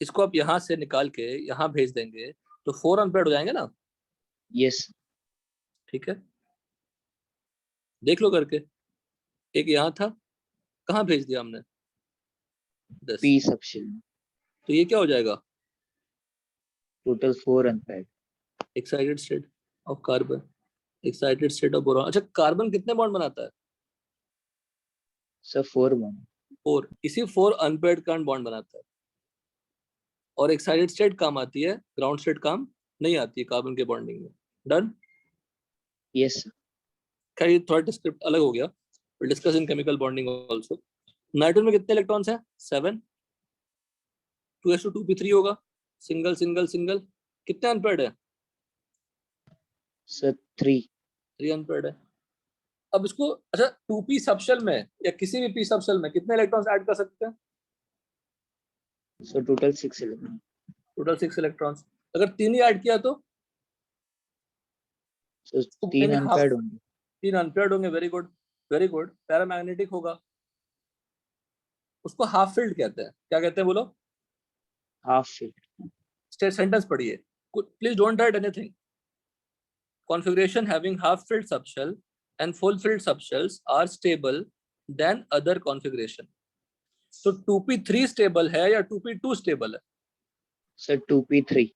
A: इसको आप यहाँ से निकाल के यहाँ भेज देंगे तो 4 अनपेयर्ड हो जाएंगे ना।
C: Yes.
A: ठीक है, देख लो करके। एक यहाँ था, कहाँ भेज दिया हमने? 10।
C: P subshell.
A: तो ये क्या हो जाएगा?
C: Total 4 unpaired.
A: Excited state of carbon, excited state of boron. अच्छा, कार्बन कितने बॉन्ड बनाता है?
C: Sir 4 bond.
A: 4। इसी 4 अनपेयर्ड का बॉन्ड बनाता है। और एक्साइटेड स्टेट काम आती है, ग्राउंड स्टेट काम नहीं आती है कार्बन के बॉन्डिंग में। डन।
C: Yes sir.
A: खैर ये थोड़ा डिस्क्रिप्ट अलग हो गया, will discuss in chemical bonding also. Nitrogen में कितने इलेक्ट्रॉन्स हैं? 7। 2s2 2p3 होगा, सिंगल सिंगल सिंगल। कितने अनपेयर्ड है?
C: Sir 3.
A: 3 अनपेयर्ड है। अब इसको, अच्छा 2p सबशेल में या किसी भी p सबशेल में कितने इलेक्ट्रॉन्स ऐड कर सकते हैं?
C: So total 6 electron.
A: Total 6 electrons. अगर 3 ही ऐड किया तो
C: So 3 unpaired होंगे।
A: 3 अनपेयर्ड होंगे। Very good, very good. Paramagnetic होगा, उसको हाफ फील्ड कहते हैं। क्या कहते हैं बोलो?
C: Half filled.
A: सेंटेंस पढ़िए, please don't write anything. configuration having half filled subshell and full filled subshells are stable than other configuration। तो 2p3 स्टेबल है या 2p2 स्टेबल है?
C: Sir 2p3.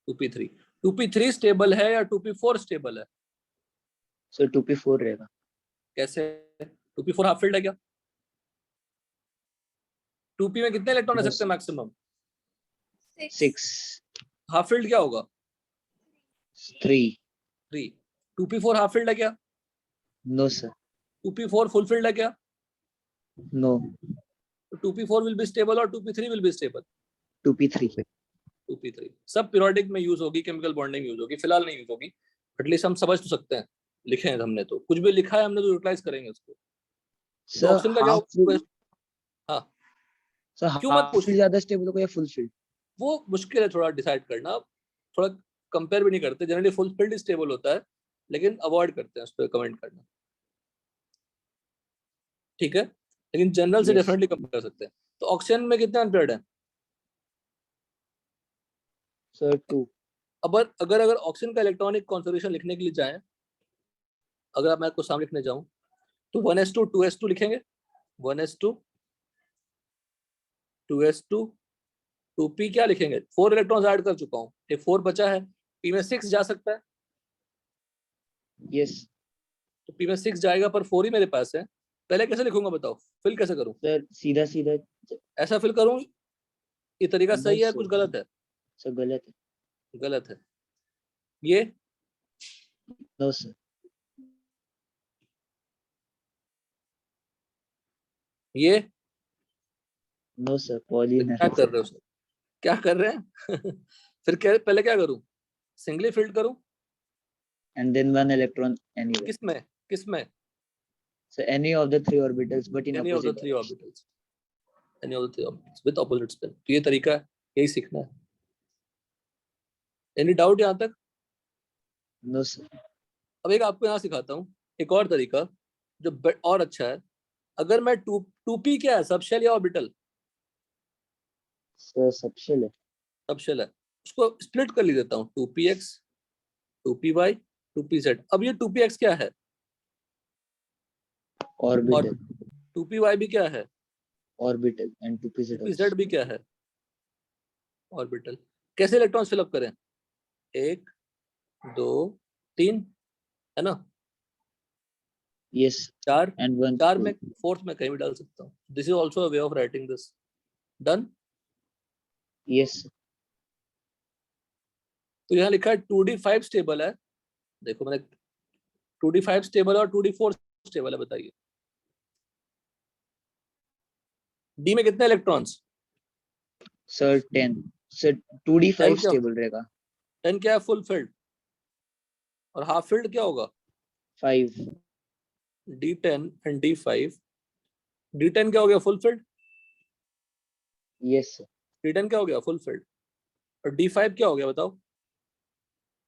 A: 2p3। 2p3 stable है या 2p4 स्टेबल है?
C: Sir 2p4 रहेगा।
A: कैसे? 2p4 हाफ फील्ड है क्या? 2p में कितने इलेक्ट्रॉन रह सकते हैं मैक्सिमम?
C: 6.
A: हाफ फील्ड क्या होगा?
C: 3.
A: 3। 2p4 हाफ फील्ड है क्या?
C: No sir.
A: 2p4 full field है क्या?
C: No.
A: तो 2p4 विल बी स्टेबल और 2p3 will be stable.
C: 2p3.
A: 2p3 सब पीरियोडिक में यूज होगी, केमिकल बॉन्डिंग यूज होगी, फिलहाल नहीं यूज होगी। एटलीस्ट हम समझ तो सकते हैं, लिखे हैं हमने, तो कुछ भी लिखा है हमने तो यूटिलाइज करेंगे उसको। तो
C: Sir
A: ऑप्शन का क्या
C: half
A: होगा?
C: filled.
A: हाँ,
C: Sir
A: क्यों मत
C: half
A: पूछ,
C: filled ज्यादा स्टेबल होगा या फुल फील्ड?
A: वो मुश्किल है थोड़ा डिसाइड करना। थोड़ा कंपेयर भी नहीं करते, जनरली फुल फील्ड स्टेबल होता है, लेकिन अवॉइड करते हैं उस पर कमेंट करना। ठीक है, लेकिन जनरल से
C: Yes.
A: डेफिनेटली कंपेयर कर सकते हैं। तो ऑक्सीजन में कितने अनपेयर्ड है?
C: Sir 2.
A: अब अगर ऑक्सीजन का इलेक्ट्रॉनिक कॉन्फ़िगरेशन लिखने के लिए जाएं, अगर आप मैं आपको सामने लिखने जाऊं तो 1s2 2s2 लिखेंगे, 1s2 2s2 2p क्या लिखेंगे, 4 इलेक्ट्रॉन्स ऐड कर चुका हूँ, ये 4 बचा है, p में 6 जा सकता है,
C: यस
A: तो p में 6 जाएगा पर 4 ही मेरे पास है। पहले कैसे लिखूंगा बताओ, फिल कैसे करूं?
C: सर, सीधा सीधा।
A: ऐसा फिल करूं, ये तरीका
C: नो
A: सही है
C: सर,
A: कुछ गलत है?
C: सर गलत है।
A: गलत है। ये
C: नो सर,
A: ये
C: नो सर,
A: तो
C: पॉलीन
A: क्या
C: है
A: कर रहे हो सर, क्या कर रहे हैं? फिर क्या, पहले क्या करूं, सिंगली फिल्ड करूं?
C: And then one electron anywhere.
A: किसमें, किसमें?
C: Sir any of the three orbitals but in
A: any of the
C: opposite
A: three
C: direction.
A: Orbitals, any of the three orbitals with opposite spin. तो ये तरीका है, यही सीखना है। एनी डाउट यहाँ तक?
C: No sir.
A: अब एक आपको यहाँ सिखाता हूँ एक और तरीका जो और अच्छा है। अगर मैं टू पी क्या है, सबशेल या ऑर्बिटल?
C: सर सबशेल है।
A: सबशेल है, उसको स्प्लिट कर ली देता हूँ, 2px 2py 2pz। अब ये 2px क्या है और
C: ऑर्बिटल।
A: 2py भी क्या है,
C: orbital and 2pz
A: 2pz
C: also.
A: भी क्या है, ऑर्बिटल। कैसे इलेक्ट्रॉन फिलअप करें, 1 2 3, है ना,
C: यस
A: 4,
C: एंड वन
A: 4
C: फुल।
A: में फोर्थ में कहीं भी डाल सकता हूँ। This is also a way of writing this. Done.
C: Yes
A: तो यहाँ लिखा है 2d5 स्टेबल है, देखो मैंने 2d5 स्टेबल और 2d4 स्टेबल है, बताइए डी में कितने इलेक्ट्रॉन्स?
C: सर 10। सर 2d5
A: 10 क्या,
C: स्टेबल रहेगा।
A: 10 क्या है, फुल फील्ड, और हाफ फील्ड क्या होगा?
C: 5।
A: D10 and D5। D10 क्या हो गया, full field.
C: Yes sir.
A: D10 क्या हो गया, फुल फील्ड। और D5 क्या हो गया बताओ?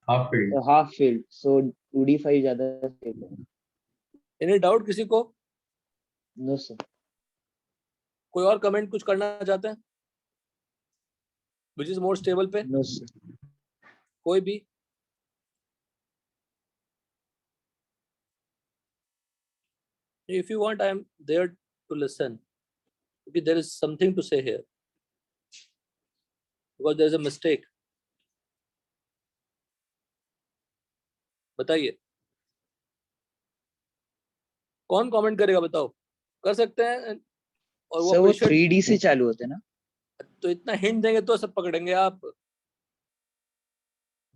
B: Half filled.
C: Sir half filled, so 2d5 ज्यादा स्टेबल है।
A: एनी डाउट किसी को?
C: No sir.
A: कोई और कमेंट कुछ करना चाहते हैं विच इज मोर स्टेबल पे?
C: No sir.
A: कोई भी? If you want I am there to listen, क्योंकि there is something to say here, because there is a mistake. बताइए कौन कमेंट करेगा, बताओ, कर सकते हैं, और वो
C: सर वो
A: अप्रिशिएट।
C: 3d से चालू होते हैं ना।
A: तो इतना हिंट देंगे तो सब पकड़ेंगे आप,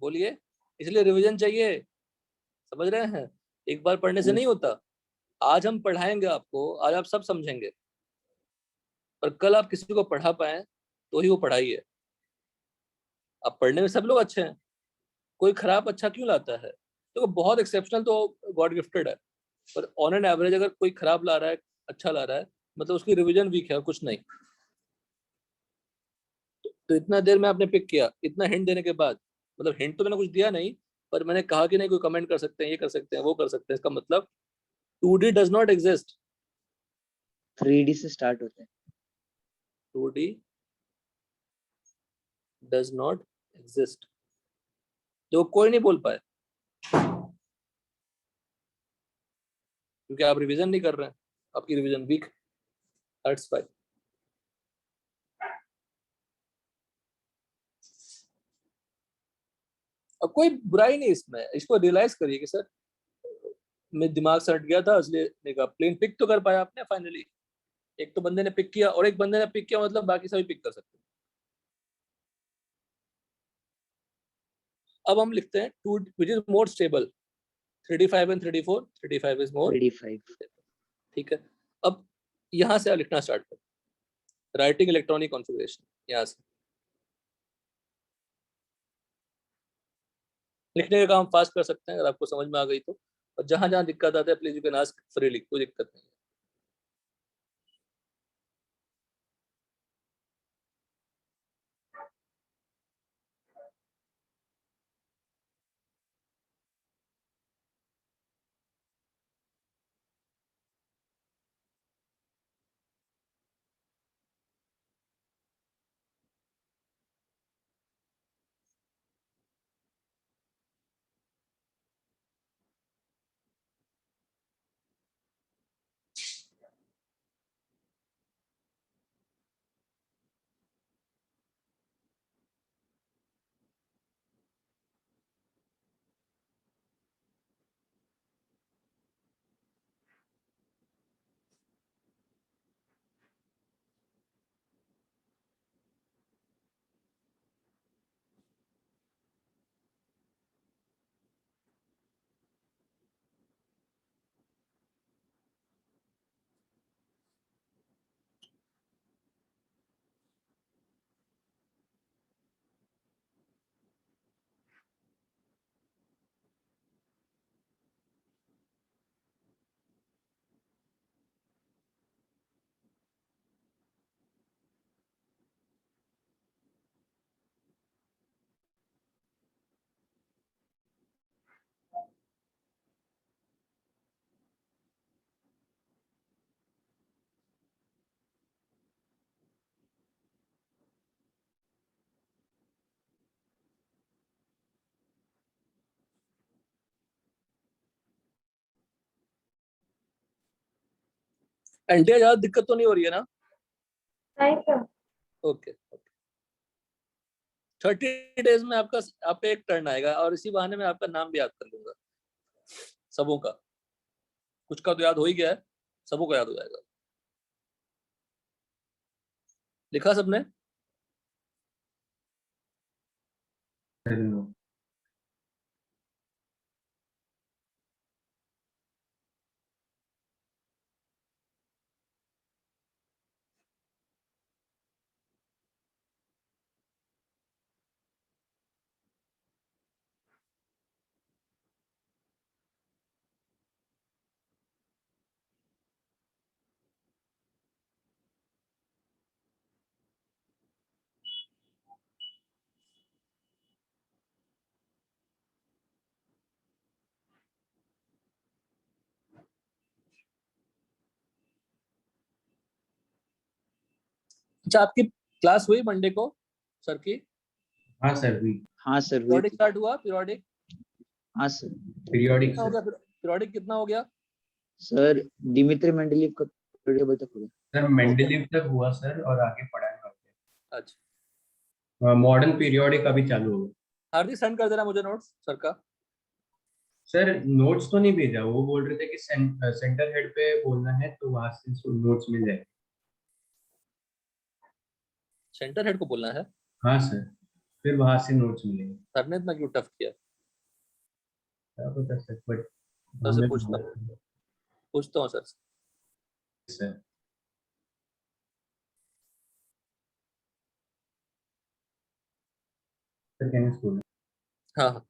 A: बोलिए, इसलिए रिवीजन चाहिए, समझ रहे हैं, एक बार पढ़ने से नहीं होता। आज हम पढ़ाएंगे आपको, आज आप सब समझेंगे, पर कल आप किसी को पढ़ा पाए तो ही वो पढ़ाई है। अब पढ़ने में सब लोग अच्छे हैं, कोई खराब अच्छा क्यों लाता है, तो बहुत एक्सेप्शनल तो गॉड गिफ्टेड है, पर ऑन एन एवरेज अगर कोई खराब ला रहा है, अच्छा ला रहा है, मतलब उसकी रिवीजन वीक है, कुछ नहीं। तो इतना देर में आपने पिक किया, इतना हिंट देने के बाद, मतलब हिंट तो मैंने कुछ दिया नहीं, पर मैंने कहा कि नहीं कोई कमेंट कर सकते हैं, ये कर सकते हैं, वो कर सकते हैं, इसका मतलब 2D does not exist.
C: 3d से स्टार्ट होते हैं।
A: 2D डज नॉट एग्जिस्ट, जो कोई नहीं बोल पाए, क्योंकि आप रिवीजन नहीं कर रहे हैं, आपकी रिवीजन वीक, दैट्स व्हाई। अब कोई बुराई नहीं इसमें, इसको रियलाइज करिए कि सर मेरे दिमाग से हट गया था, इसलिए नहीं कहा। प्लेन पिक तो कर पाया आपने फाइनली, एक तो बंदे ने पिक किया, और एक बंदे ने पिक किया मतलब बाकी सभी पिक कर सकते हैं। अब हम लिखते हैं two which is more stable, 3D5 and 3D4, 3D5 is more.
C: 3d5।
A: ठीक है, अब यहाँ से लिखना स्टार्ट करें, राइटिंग इलेक्ट्रॉनिक कॉन्फ़िगरेशन, यहाँ से लिखने का काम फास्ट कर सकते हैं अगर आपको समझ में आ गई तो, और जहां जहां दिक्कत आती है please you can ask freely, कोई दिक्कत नहीं है। एनटीआर ज्यादा दिक्कत तो नहीं हो रही है ना?
E: नहीं सर।
A: ओके। 30 डेज में आपका एक टर्न आएगा और इसी बहाने में आपका नाम भी याद कर लूंगा सबों का। कुछ का तो याद हो ही गया है, सबों का याद हो जाएगा। लिखा सबने? अच्छा, आपकी क्लास हुई मंडे को सर की?
B: हाँ सर, हुई।
C: हाँ सर हुई
A: पीरियोडिक
C: थी।
A: स्टार्ट हुआ? पीरियोडिक
C: हाँ सर।
B: पीरियोडिक
A: कितना हो
B: सर।
A: गया? पीरियोडिक कितना हो गया?
C: सर डिमित्री मेंडलीव का टेबल तक होगा।
B: सर मेंडलीव तक हुआ सर, और आगे पढ़ाने वाले।
A: अच्छा,
B: मॉडर्न पीरियोडिक अभी चालू होगा।
A: हार्दिक सेंड कर देना मुझे नोट्स सर का।
B: सर नोट्स तो नहीं भेजा, वो बोल रहे थे कि सेंटर हेड पे बोलना है तो वहां से नोट्स मिल जाएगा।
A: सेंटर हेड को बोलना है?
B: हाँ सर, फिर वहां से नोट्स मिलेंगे।
A: सर ने इतना क्यों टफ किया?
B: क्या पता सर, बट
A: सर से
B: हमें
A: पूछता हूँ सर से।
B: Sir second school.
A: हाँ हाँ।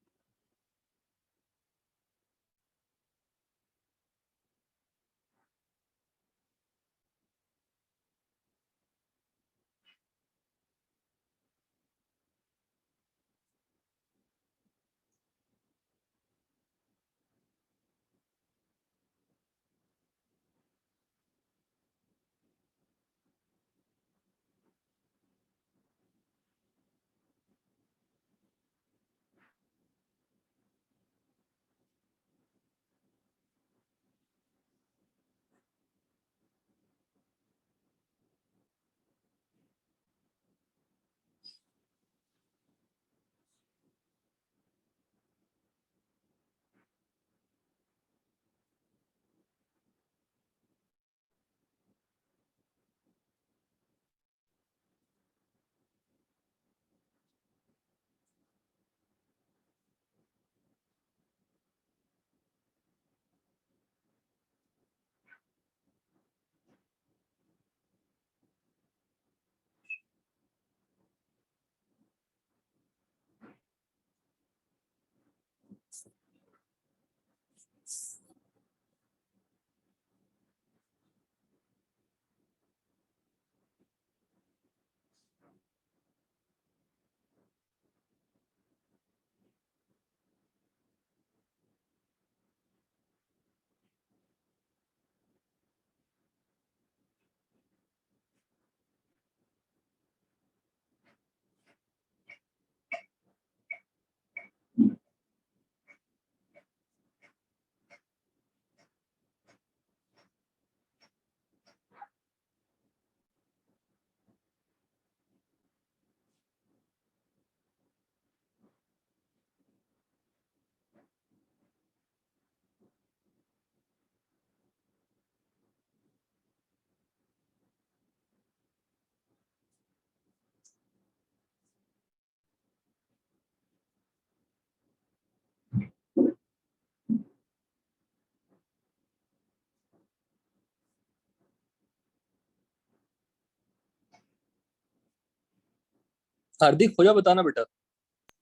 A: हार्दिक खोजा बताना बेटा।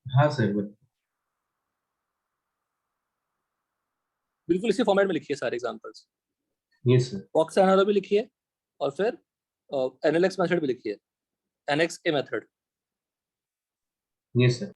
B: हाँ सर, बट
A: बिल्कुल इसी फॉर्मेट में लिखिए सारे एग्जांपल्स।
B: ये सर।
A: बॉक्स एनालॉग भी लिखिए और फिर एनएलएक्स मेथड भी लिखिए, एनएक्स ए मेथड।
B: ये सर।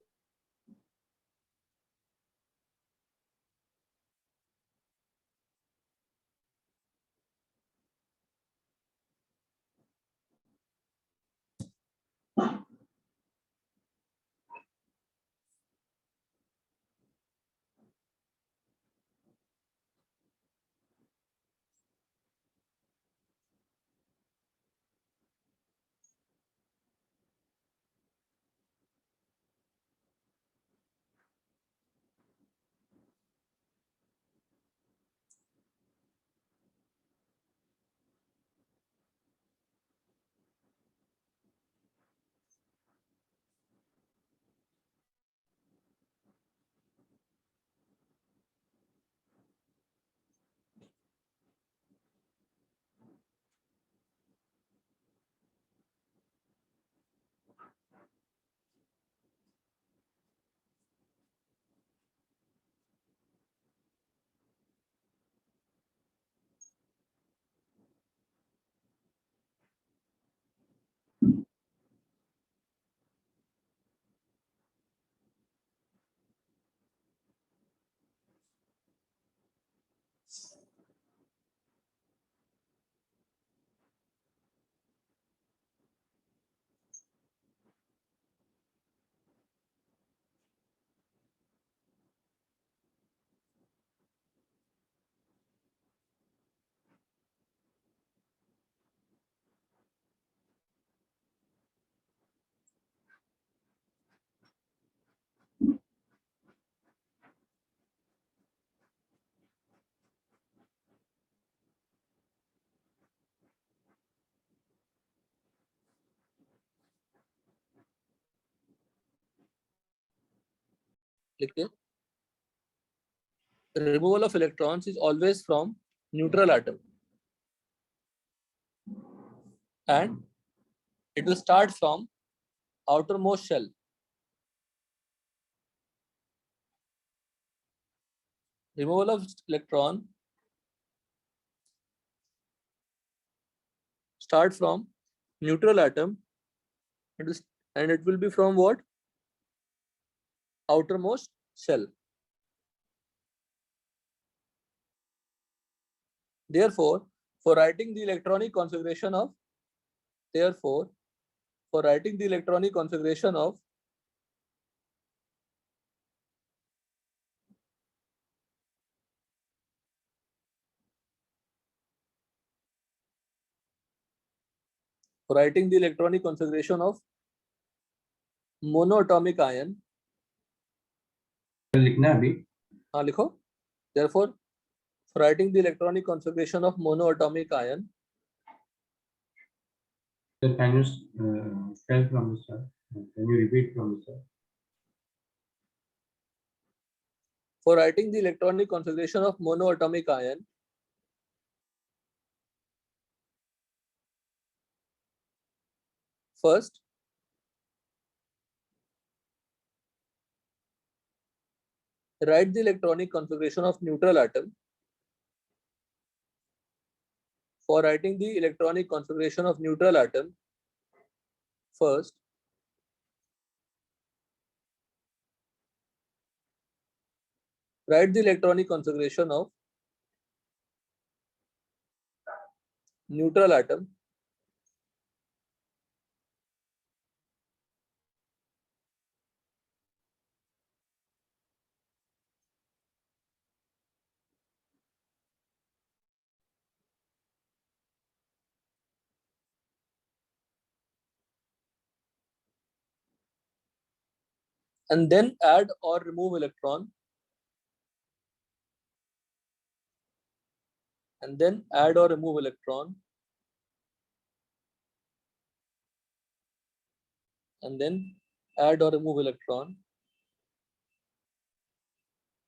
A: लिखिए, removal of electrons is always from neutral atom and it will start from outermost shell. Removal of electron start from neutral atom and it will be from what? Outermost shell. Therefore, for writing the electronic configuration of monoatomic ion,
B: लिखना है अभी।
A: हाँ लिखो। Therefore, for writing the electronic configuration of monoatomic ion,
B: Sir, can you spell from the start? Can you repeat from the start?
A: for writing the electronic configuration of monoatomic ion, first write the electronic configuration of neutral atom. For writing the electronic configuration of neutral atom, first write the electronic configuration of neutral atom and then add or remove electron and then add or remove electron and then add or remove electron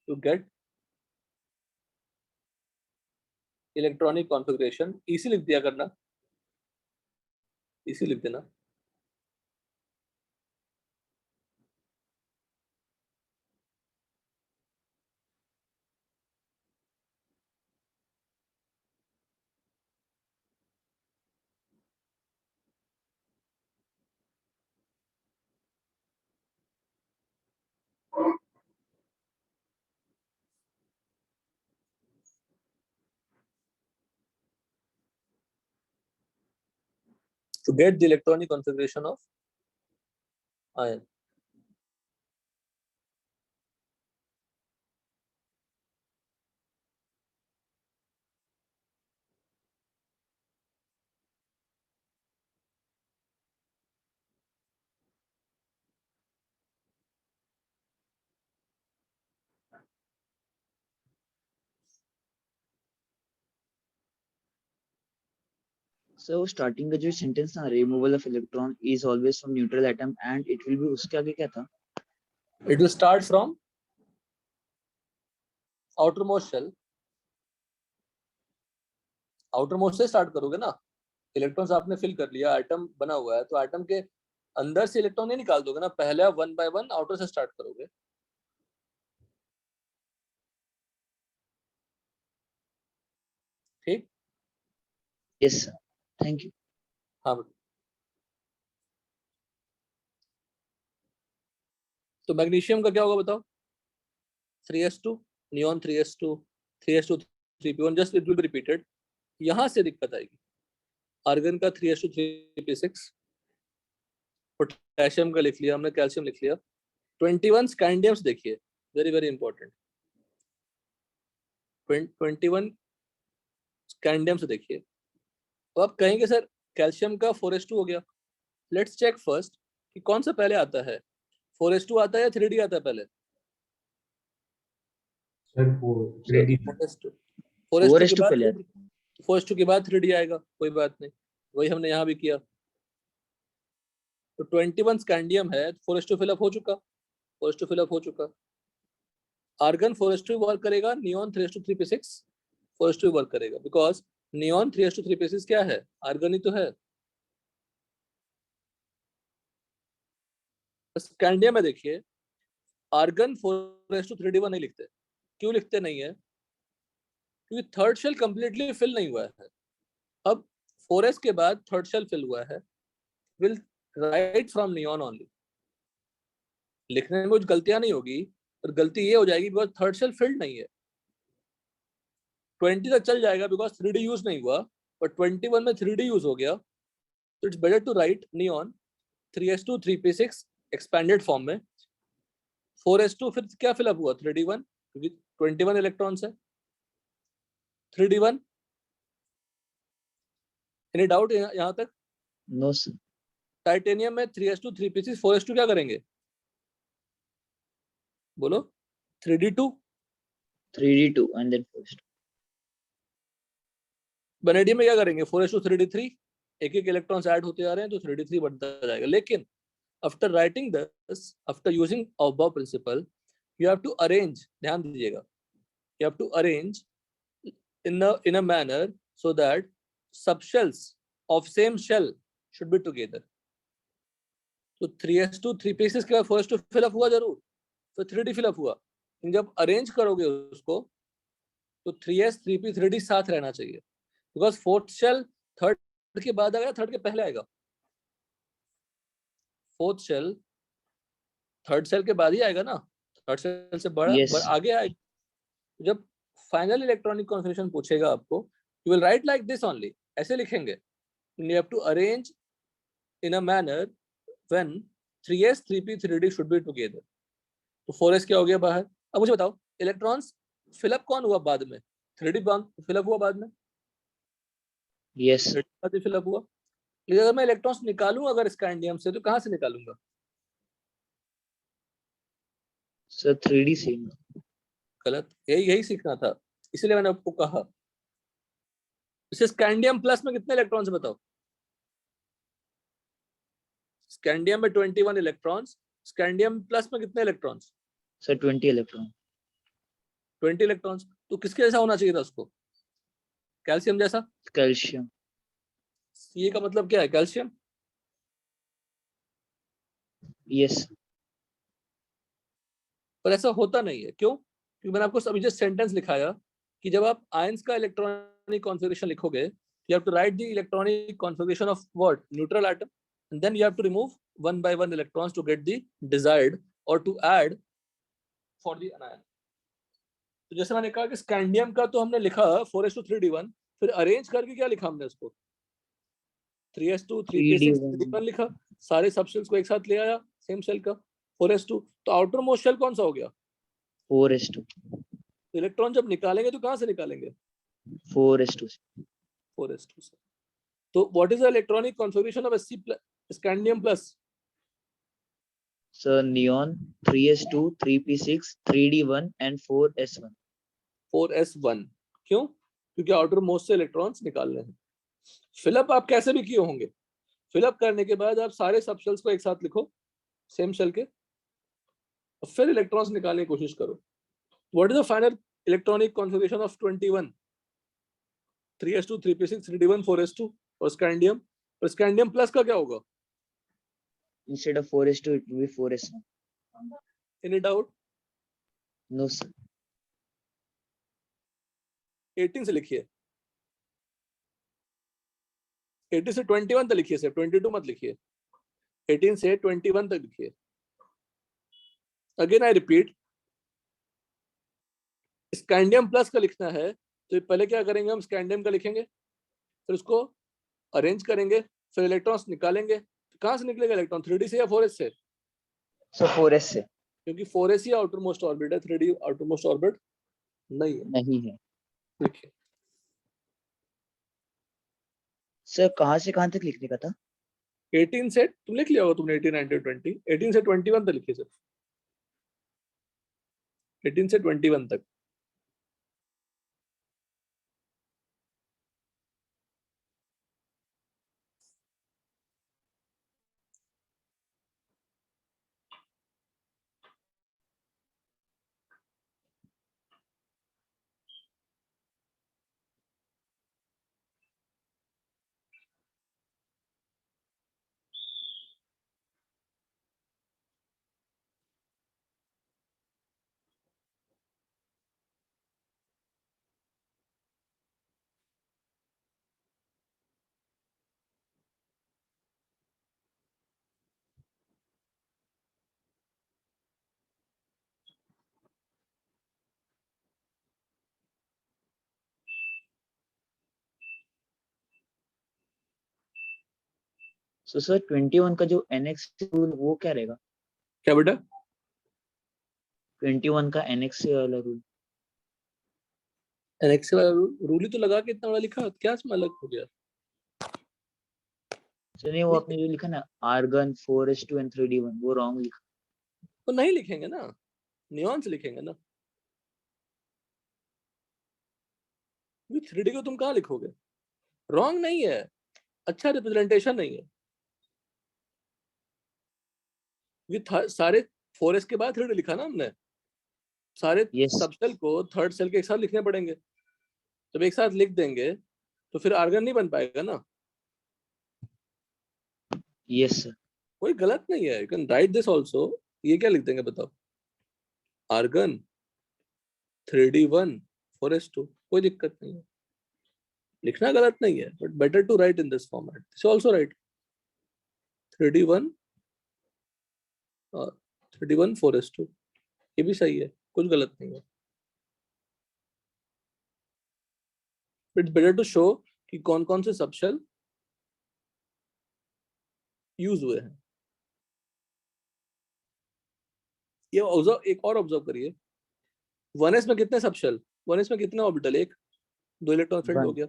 A: to get electronic configuration. इसी लिख दिया करना, इसी लिख देना. To get the electronic configuration of ion.
C: Sir वो स्टार्टिंग का जो सेंटेंस था, removal of electron is always from neutral atom and it will be, उसके आगे क्या था?
A: It will start from outermost shell. outermost से start करोगे ना, इलेक्ट्रॉन्स आपने फिल कर लिया, एटम बना हुआ है, तो एटम के अंदर से इलेक्ट्रॉन नहीं निकाल दोगे ना, पहले आप 1 by 1 आउटर से स्टार्ट करोगे. ठीक?
C: Yes sir, thank you.
A: हाँ. तो मैग्नीशियम का क्या होगा बताओ? 3s2 neon 3s2 3s2 3p1, just it will be repeated. यहां से दिक्कत आएगी. आर्गन का 3s2 3p6, पोटेशियम का लिख लिया हमने, कैल्शियम लिख लिया. 21 स्कैंडियम्स देखिए, वेरी वेरी इंपॉर्टेंट. 21 स्कैंडियम्स देखिए. तो आप कहेंगे सर कैल्शियम का 4s2 हो गया. लेट्स चेक फर्स्ट कि कौन सा पहले आता है, 4s2 आता है या 3d आता है पहले?
B: सर 3D
A: 4s2
C: पहले
A: 4s2 के बाद 3d आएगा, कोई बात नहीं, वही हमने यहाँ भी किया. तो 21 स्कैंडियम है, 4s2 फिलअप हो चुका, 4s2 फिलअप हो चुका. आर्गन 4s2 वर्क करेगा, neon 3s2 3p6 4s2 work करेगा, बिकॉज नियॉन 3s2 3p6 क्या है, आर्गन ही तो है। स्कैंडियम में देखिए आर्गन 4s2 3d1 नहीं लिखते। क्यों लिखते नहीं है? क्योंकि थर्ड शेल कंप्लीटली फिल नहीं हुआ है। अब 4s के बाद थर्ड शेल फिल हुआ है, will write from neon only. लिखने में कुछ गलतियां नहीं होगी, पर गलती ये हो जाएगी बिकॉज थर्ड शेल फिल्ड नहीं है। 20 तक चल जाएगा बिकॉज 3d यूज नहीं हुआ, पर 21 में 3d यूज हो गया, तो it's better to write neon 3s2 3p6 expanded form में। 4s2 फिर क्या फिलअप हुआ, 3d1, क्योंकि 21 इलेक्ट्रॉन्स है। 3d1, एनी डाउट यहाँ तक?
C: No sir.
A: टाइटेनियम में 3s2 3p6 4s2 क्या करेंगे, बोलो? 3d2।
C: 3d2 and then 4s2।
A: Vanadium में क्या करेंगे, 4s2 3d3। एक एक इलेक्ट्रॉन्स ऐड होते आ रहे हैं तो 3d3 बढ़ता जाएगा। लेकिन after writing this, after using aufbau principle, you have to arrange, ध्यान दीजिएगा, you have to arrange in a manner so that subshells of same shell should be together. तो 3s2 3p6 के बाद 4s2 फिलअप हुआ जरूर, तो 3d फिलअप हुआ। लेकिन जब अरेंज करोगे उसको तो 3s 3p 3d साथ रहना चाहिए, बिकॉज फोर्थ शेल थर्ड के बाद आएगा, थर्ड के पहले आएगा। फोर्थ शेल थर्ड शेल के बाद ही आएगा ना, थर्ड शेल से बड़ा
C: Yes.
A: आगे आएगा। जब फाइनल इलेक्ट्रॉनिक कॉन्फिगरेशन पूछेगा आपको, you will write like this only, ऐसे लिखेंगे। you have to arrange in a manner when 3s 3p 3d should be together. तो 4s क्या हो गया बाहर। अब मुझे बताओ इलेक्ट्रॉन्स फिलअप कौन हुआ बाद में, 3d फिलअप हुआ बाद में,
C: Yes.
A: 3d बाद में फिलअप हुआ। लेकिन अगर मैं इलेक्ट्रॉन्स निकालूं अगर स्कैंडियम से, तो कहां से निकालूंगा?
C: Sir 3d same.
A: गलत, यही सीखना था, इसलिए मैंने आपको कहा। इसे स्कैंडियम प्लस में कितने इलेक्ट्रॉन्स बताओ? स्कैंडियम में 21 इलेक्ट्रॉन्स, स्कैंडियम प्लस में कितने इलेक्ट्रॉन्स?
C: Sir 20 electron.
A: 20 इलेक्ट्रॉन्स। तो किसके जैसा होना चाहिए था उसको, कैल्शियम जैसा।
C: कैल्शियम।
A: ये का मतलब क्या है, कैल्शियम।
C: यस।
A: पर ऐसा होता नहीं है, क्यों? क्योंकि मैंने आपको अभी जस्ट सेंटेंस लिखाया कि जब आप आयंस का इलेक्ट्रॉनिक कॉन्फ़िगरेशन लिखोगे, you have to write the electronic configuration of what, neutral atom, and then you have to remove one by one electrons to get the desired or to add for the anion. तो जैसे मैंने कहा कि स्कैंडियम का तो हमने लिखा 4s2 3d1, फिर अरेंज करके क्या लिखा हमने उसको, 3s2 3p6 3d1 लिखा, सारे सबशेल्स को एक साथ ले आया सेम शेल का 4s2। तो आउटर मोस्ट शेल कौन सा हो गया,
C: 4s2।
A: तो इलेक्ट्रॉन जब निकालेंगे तो कहां से निकालेंगे,
C: 4s2।
A: 4s2 से। तो what is the electronic configuration of scandium plus?
C: Sir neon 3s2 3p6 3d1 and 4s1।
A: 4s1 क्यों? क्योंकि आउटर मोस्ट से इलेक्ट्रॉन्स निकालने हैं। फिलअप आप कैसे भी किए होंगे, फिलअप करने के बाद आप सारे सब शेल्स को एक साथ लिखो सेम शेल के, और फिर इलेक्ट्रॉन्स निकालने की कोशिश करो। What is the final electronic configuration of 21? 3s2 3p6 3d1 4s2 और स्कैंडियम। और स्कैंडियम प्लस का क्या होगा,
C: Instead of 4s2 it will be 4s1।
A: Any doubt?
C: No sir।
A: 18 से लिखिए, 18 से 21 तक लिखिए, सिर्फ 22 मत लिखिए, 18 से 21 तक लिखिए। Again I repeat, scandium plus का लिखना है तो पहले क्या करेंगे, हम स्कैंडियम का लिखेंगे, फिर उसको अरेंज करेंगे, फिर इलेक्ट्रॉन्स निकालेंगे। तो कहां से निकलेगा इलेक्ट्रॉन, 3d से या 4s से?
C: सर 4s से।
A: क्योंकि 4s ही आउटर मोस्ट ऑर्बिट है, 3d आउटर मोस्ट ऑर्बिट नहीं है।
C: नहीं है।
A: लिखिए
C: सर कहाँ से कहाँ तक लिखने का था?
A: 18 से, तुम लिख लिया होगा तुमने 18 19 20, 18 से 21 तक लिखिए सर, 18 से 21 तक।
C: सो सर 21 का जो एनएक्स रूल वो क्या रहेगा?
A: क्या बेटा?
C: 21 का एनएक्स वाला रूल।
A: एनएक्स वाला रूल ही तो लगा के इतना बड़ा लिखा, क्या इसमें अलग हो गया?
C: सर नहीं, वो आपने जो लिखा ना आर्गन 4s2 एंड 3d1 वो रॉन्ग लिखा।
A: तो नहीं लिखेंगे ना, नियॉन से लिखेंगे ना। 3D को तुम कहाँ लिखोगे? रॉन्ग नहीं है, अच्छा रिप्रेजेंटेशन नहीं है। सारे 4s के बाद 3D लिखा ना हमने, सारे
C: यस
A: सबसेल को थर्ड सेल के एक साथ लिखने पड़ेंगे। जब एक साथ लिख देंगे तो फिर आर्गन नहीं बन पाएगा ना।
C: Yes sir.
A: कोई गलत नहीं है, you can write this also. ये क्या लिख देंगे बताओ? आर्गन 3D1 4s2, कोई दिक्कत नहीं है, लिखना गलत नहीं है, but better to write in this format. This also write 3D1 और 3D1 4s2, ये भी सही है, कुछ गलत नहीं है। इट्स बेटर टू शो कि कौन कौन से सबशेल यूज हुए हैं। ये ऑब्जर्व, एक और ऑब्जर्व करिए, 1s में कितने सबशेल, 1s में कितने ऑर्बिटल? एक, 2 इलेक्ट्रॉन फील्ड हो गया,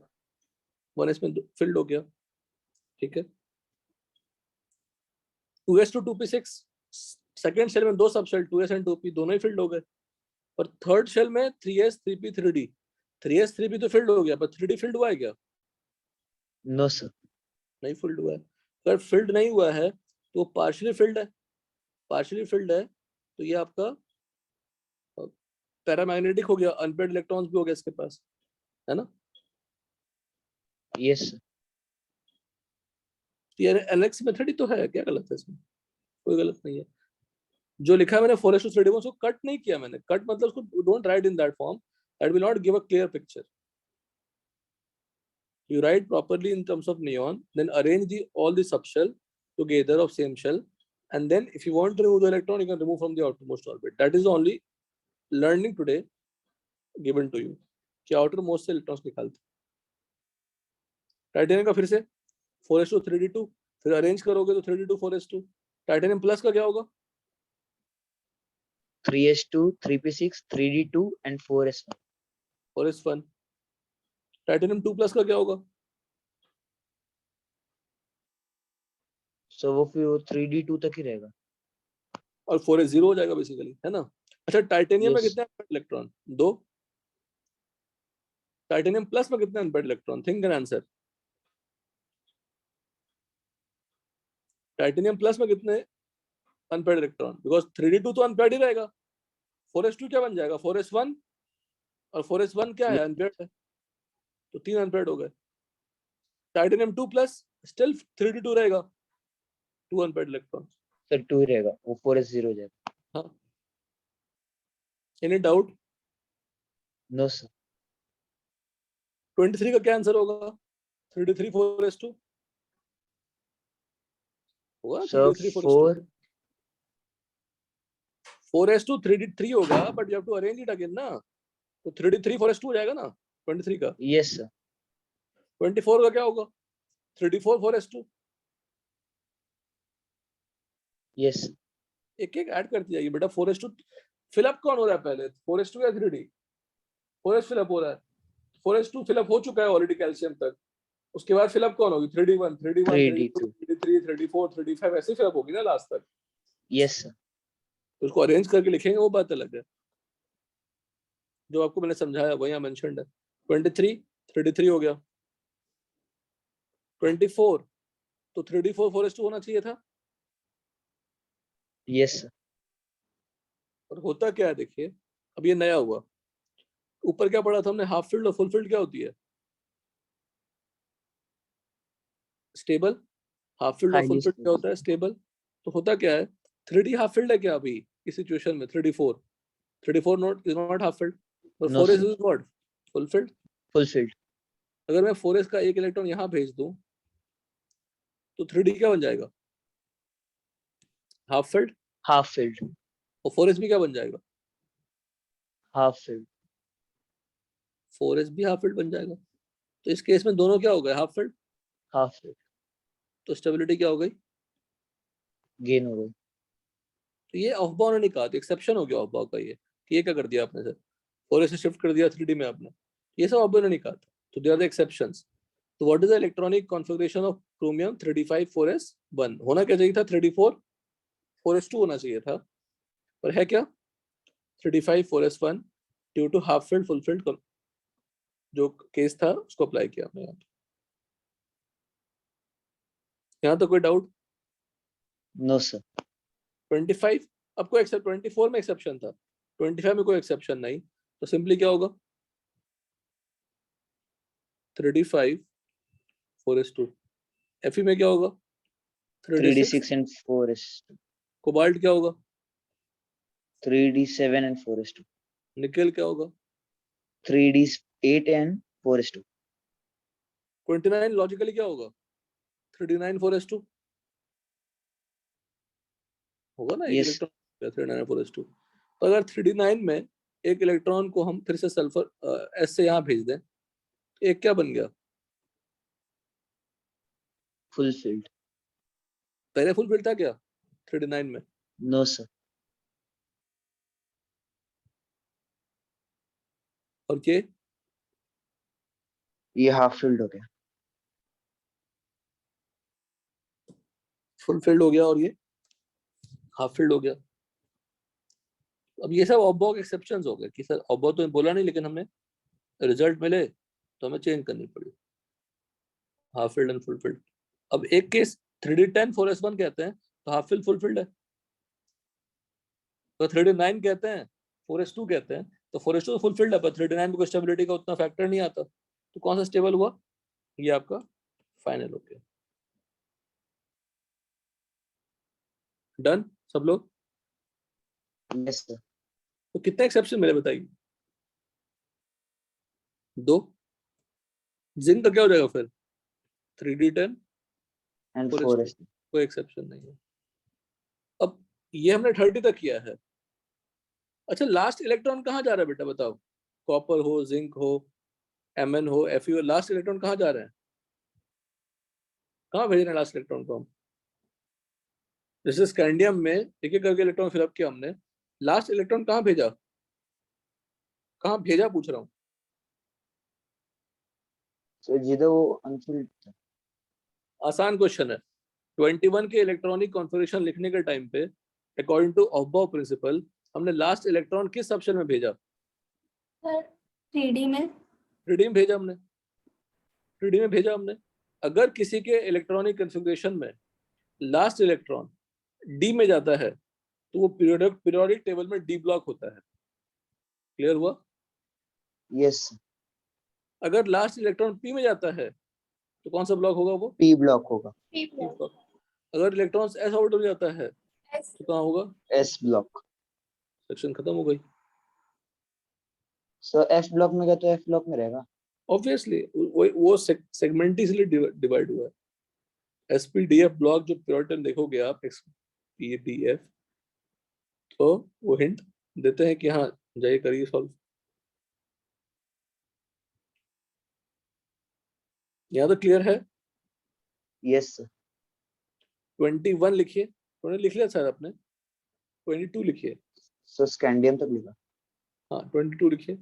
A: 1s में फील्ड हो गया, ठीक है। 2s to 2p6, second shell में 2 सबशेल 2s एंड 2p, दोनों ही फील्ड हो गए। और थर्ड शेल में 3s 3p 3d, 3s 3p तो फील्ड हो गया, पर 3d फील्ड हुआ है क्या?
C: No sir.
A: नहीं फील्ड हुआ है। अगर फील्ड नहीं हुआ है तो पार्शियली फील्ड है, पार्शियली फील्ड है तो ये आपका पैरामैग्नेटिक हो गया, अनपेयर्ड इलेक्ट्रॉन्स भी हो गए इसके पास, है ना।
C: Yes sir.
A: ये एलेक्स मेथड ही तो है, क्या गलत है इसमें? कोई गलत नहीं है। जो लिखा है मैंने 4s3d1 उसको कट नहीं किया मैंने, कट मतलब उसको don't write in that form, that will not give a clear picture. You write properly in terms of neon, then arrange all the subshell together of same shell, and then if you want to remove the electron, you can remove from the outermost orbit. That is the only learning today given to you कि outermost से electrons निकालते। टाइटेनियम का फिर से 4s2 3d2, फिर अरेंज करोगे तो 3d2 4s2। टाइटेनियम प्लस का क्या होगा?
C: 3s2 3p6 3d2 and 4s1।
A: 4s1। Titanium 2 plus का क्या होगा?
C: सो वो फिर वो 3d2 तक ही रहेगा।
A: और 4s0 हो जाएगा बेसिकली, है ना। अच्छा, टाइटेनियम में
C: Yes.
A: कितने इलेक्ट्रॉन? 2। टाइटेनियम प्लस में कितने unpaired electron? Think an answer. Titanium plus में कितने अनपेयर्ड इलेक्ट्रॉन? बिकॉज 3d2 तो अनपेयर्ड ही रहेगा। 4s2 क्या बन जाएगा? 4s1, और 4s1 क्या है? अनपेयर्ड है, तो 3 अनपेयर्ड हो गए। टाइटेनियम 2 प्लस स्टिल 3d2 रहेगा, 2 अनपेयर्ड इलेक्ट्रॉन।
C: सर 2 ही रहेगा, वो 4s0 हो जाएगा।
A: हाँ, एनी डाउट?
C: No sir.
A: 23 का क्या आंसर होगा? 3d3 4s2 होगा।
C: Sir
A: 3d3 4s2
C: 4
A: 4s2 3d3 होगा, but you have to arrange it again ना, तो 3d3 4s2 हो जाएगा ना 23 का।
C: Yes sir.
A: 24 का क्या होगा? 3d4 4s2।
C: यस।
A: एक एक ऐड करती जाएगी बेटा। 4s2 फिलअप कौन हो रहा है पहले, 4s2 या 3d? 4s फिलअप हो रहा है, 4s2 फिलअप हो चुका है ऑलरेडी कैल्शियम तक। उसके बाद फिलअप कौन होगी? 3d1 3d1 3d2
C: 3d2।
A: 3d3 3d4 3d5 ऐसे फिलअप होगी ना लास्ट तक।
C: Yes sir.
A: तो उसको अरेंज करके लिखेंगे, वो बात अलग है। जो आपको मैंने समझाया वही यहाँ मेंशन्ड है। 23 3d3 हो गया। 24 तो 3d4 4s2 होना चाहिए था।
C: Yes sir.
A: और होता क्या है देखिए, अब ये नया हुआ। ऊपर क्या पढ़ा था हमने? हाफ फील्ड और फुल फील्ड क्या होती है? स्टेबल। हाफ फील्ड और फुल
C: हाईली
A: फील्ड क्या होता है? स्टेबल। तो होता क्या है, 3d हाफ फील्ड है क्या अभी इस सिचुएशन में? 3d4 not is not half filled, और
C: no
A: 4s
C: sir.
A: Is what? Full filled.
C: Full filled.
A: अगर मैं 4s का एक इलेक्ट्रॉन यहाँ भेज दूं तो 3d क्या बन जाएगा? Half field.
C: Half filled.
A: और 4s भी क्या बन जाएगा?
C: Half field.
A: 4s भी हाफ फील्ड बन जाएगा। तो इस केस में दोनों क्या हो गए? Half field.
C: Half field.
A: तो स्टेबिलिटी क्या हो गई?
C: गेन हो गई।
A: तो ये ऑफ बाउंड नहीं कहा, तो एक्सेप्शन हो गया ऑफ बाउंड का ये, कि ये क्या कर दिया आपने सर, 4s से शिफ्ट कर दिया 3D में आपने, ये सब ऑफ बाउंड नहीं कहा था, तो दे आर द एक्सेप्शंस। तो what is the electronic configuration of chromium 35 4s1? होना क्या चाहिए था? 34 4s2 होना चाहिए था, पर है क्या? 35 4s1 due to half filled full filled जो केस था उसको अप्लाई किया हमने यहाँ पे। यहाँ तो कोई डाउट?
C: No sir.
A: 25 आपको एक्सेप्ट, 24 में एक्सेप्शन था, 25 में कोई एक्सेप्शन नहीं, तो सिंपली क्या होगा? 35 4s2। Fe में क्या होगा? 36।
C: 3d6 and 4s2।
A: कोबाल्ट क्या होगा?
C: 3d7 and 4s2।
A: निकेल क्या होगा?
C: 3d8 and 4s2।
A: 29 लॉजिकली क्या होगा? 39 4s2 होगा ना, एक
C: यस।
A: Electron 39 4s2। तो अगर 39 में एक इलेक्ट्रॉन को हम फिर से सल्फर एस से यहाँ भेज दें, एक क्या बन गया?
C: फुलफिल्ड।
A: पहले फुल फिल था क्या 39 में?
C: No sir.
A: और
C: ये हाफ फिल्ड हो गया।
A: फुल फिल्ड हो गया और ये हाफ फिल्ड हो गया। अब ये सब ऑब्बॉक एक्सेप्शंस हो गए कि सर ऑब्बॉक तो बोला नहीं, लेकिन हमने रिजल्ट मिले तो हमें चेंज करनी पड़ी, half filled and full field. अब एक केस 3D10 4s1 कहते हैं तो हाफ फिल्ड फुल फिल्ड है, तो 3D9 कहते हैं 4s2 कहते हैं तो 4s2 तो फुल फिल्ड है, पर 3D9 में कोई स्टेबिलिटी का उतना फैक्टर नहीं आता, तो कौन सा स्टेबल हुआ? ये आपका फाइनल हो गया। डन सब लोग?
C: Yes sir.
A: तो कितने एक्सेप्शन मिले बताइए? 2। जिंक का क्या हो जाएगा फिर? 3D10
C: and
A: 4s2,
C: 4s2।
A: कोई एक्सेप्शन नहीं है। अब ये हमने 30 तक किया है। अच्छा, लास्ट इलेक्ट्रॉन कहाँ जा रहा है बेटा बताओ? कॉपर हो, जिंक हो, Mn हो, Fe हो, लास्ट इलेक्ट्रॉन कहाँ जा रहे हैं? कहाँ भेज रहे हैं लास्ट इलेक्ट्रॉन को हम? जैसे स्कैंडियम में एक एक करके इलेक्ट्रॉन फिलअप किया हमने, लास्ट इलेक्ट्रॉन कहाँ भेजा? कहाँ भेजा पूछ रहा हूँ।
C: सर जिधर वो अनफिल्ड था।
A: आसान क्वेश्चन है। 21 के इलेक्ट्रॉनिक कॉन्फ़िगरेशन लिखने के टाइम पे अकॉर्डिंग टू ऑफ प्रिंसिपल हमने लास्ट इलेक्ट्रॉन किस सबशेल में भेजा?
E: सर 3D में।
A: 3D में भेजा हमने, 3D में भेजा हमने। अगर किसी के इलेक्ट्रॉनिक कॉन्फ़िगरेशन में लास्ट इलेक्ट्रॉन डी में जाता है तो वो पीरियोडिक टेबल में डी ब्लॉक होता है। क्लियर हुआ?
C: यस।
A: अगर लास्ट इलेक्ट्रॉन पी में जाता है तो कौन सा ब्लॉक होगा वो?
C: पी ब्लॉक होगा।
E: P
A: P
E: block,
A: block. अगर इलेक्ट्रॉन एस ऑर्बिटल में जाता है
E: S
A: तो कहाँ होगा?
C: S block.
A: सेक्शन खत्म हो गई।
C: सर एफ ब्लॉक में गया तो एफ ब्लॉक में रहेगा।
A: ऑब्वियसली वो सेगमेंट इसलिए डिवाइड हुआ है। एसपीडीएफ ब्लॉक जो प्योरिटन देखोगे आप, एसपीडीएफ, तो वो हिंट देते हैं कि हाँ जाइए करिए सॉल्व। यहाँ तो क्लियर है।
C: Yes sir.
A: 21 लिखिए, उन्होंने लिख लिया सर आपने। 22 लिखिए।
C: सर स्कैंडियम तक लिखा।
A: हाँ 22 लिखिए।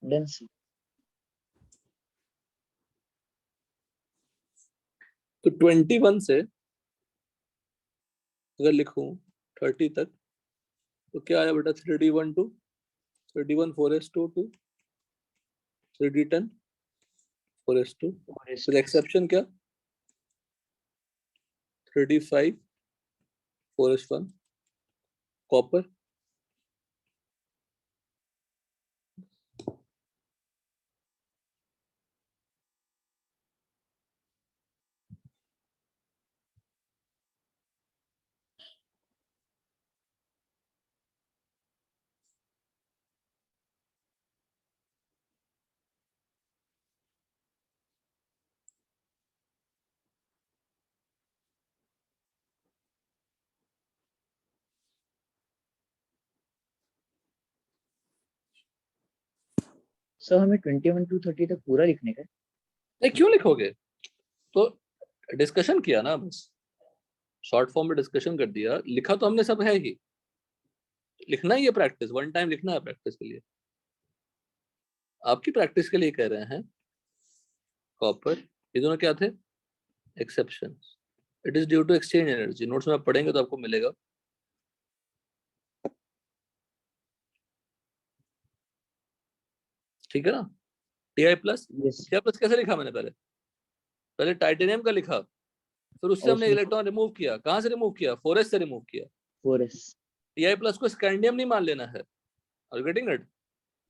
C: Done sir.
A: तो 21 से अगर लिखूं 30 तक तो क्या आया बेटा? 3D12, 3D1 4s2 3D10 4s2, फिर एक्सेप्शन क्या? 3D5 4s1 कॉपर,
C: सर हमें 21 to 30 तक पूरा लिखने का है?
A: नहीं क्यों लिखोगे? तो डिस्कशन किया ना, बस शॉर्ट फॉर्म में डिस्कशन कर दिया, लिखा तो हमने सब है ही, लिखना ही है, प्रैक्टिस वन टाइम लिखना है प्रैक्टिस के लिए, आपकी प्रैक्टिस के लिए कह रहे हैं। कॉपर, ये दोनों क्या थे? Exception. It is due to exchange energy, notes में आप पढ़ेंगे तो आपको मिलेगा। ठीक है ना? Ti plus,
C: yes
A: Ti plus कैसे लिखा मैंने? पहले पहले टाइटेनियम का लिखा, फिर उससे
C: और
A: हमने
C: उसमें
A: इलेक्ट्रॉन रिमूव किया। कहाँ से रिमूव किया? 4s से रिमूव किया।
C: 4s।
A: Ti प्लस को स्कैंडियम नहीं मान लेना है, are you getting it?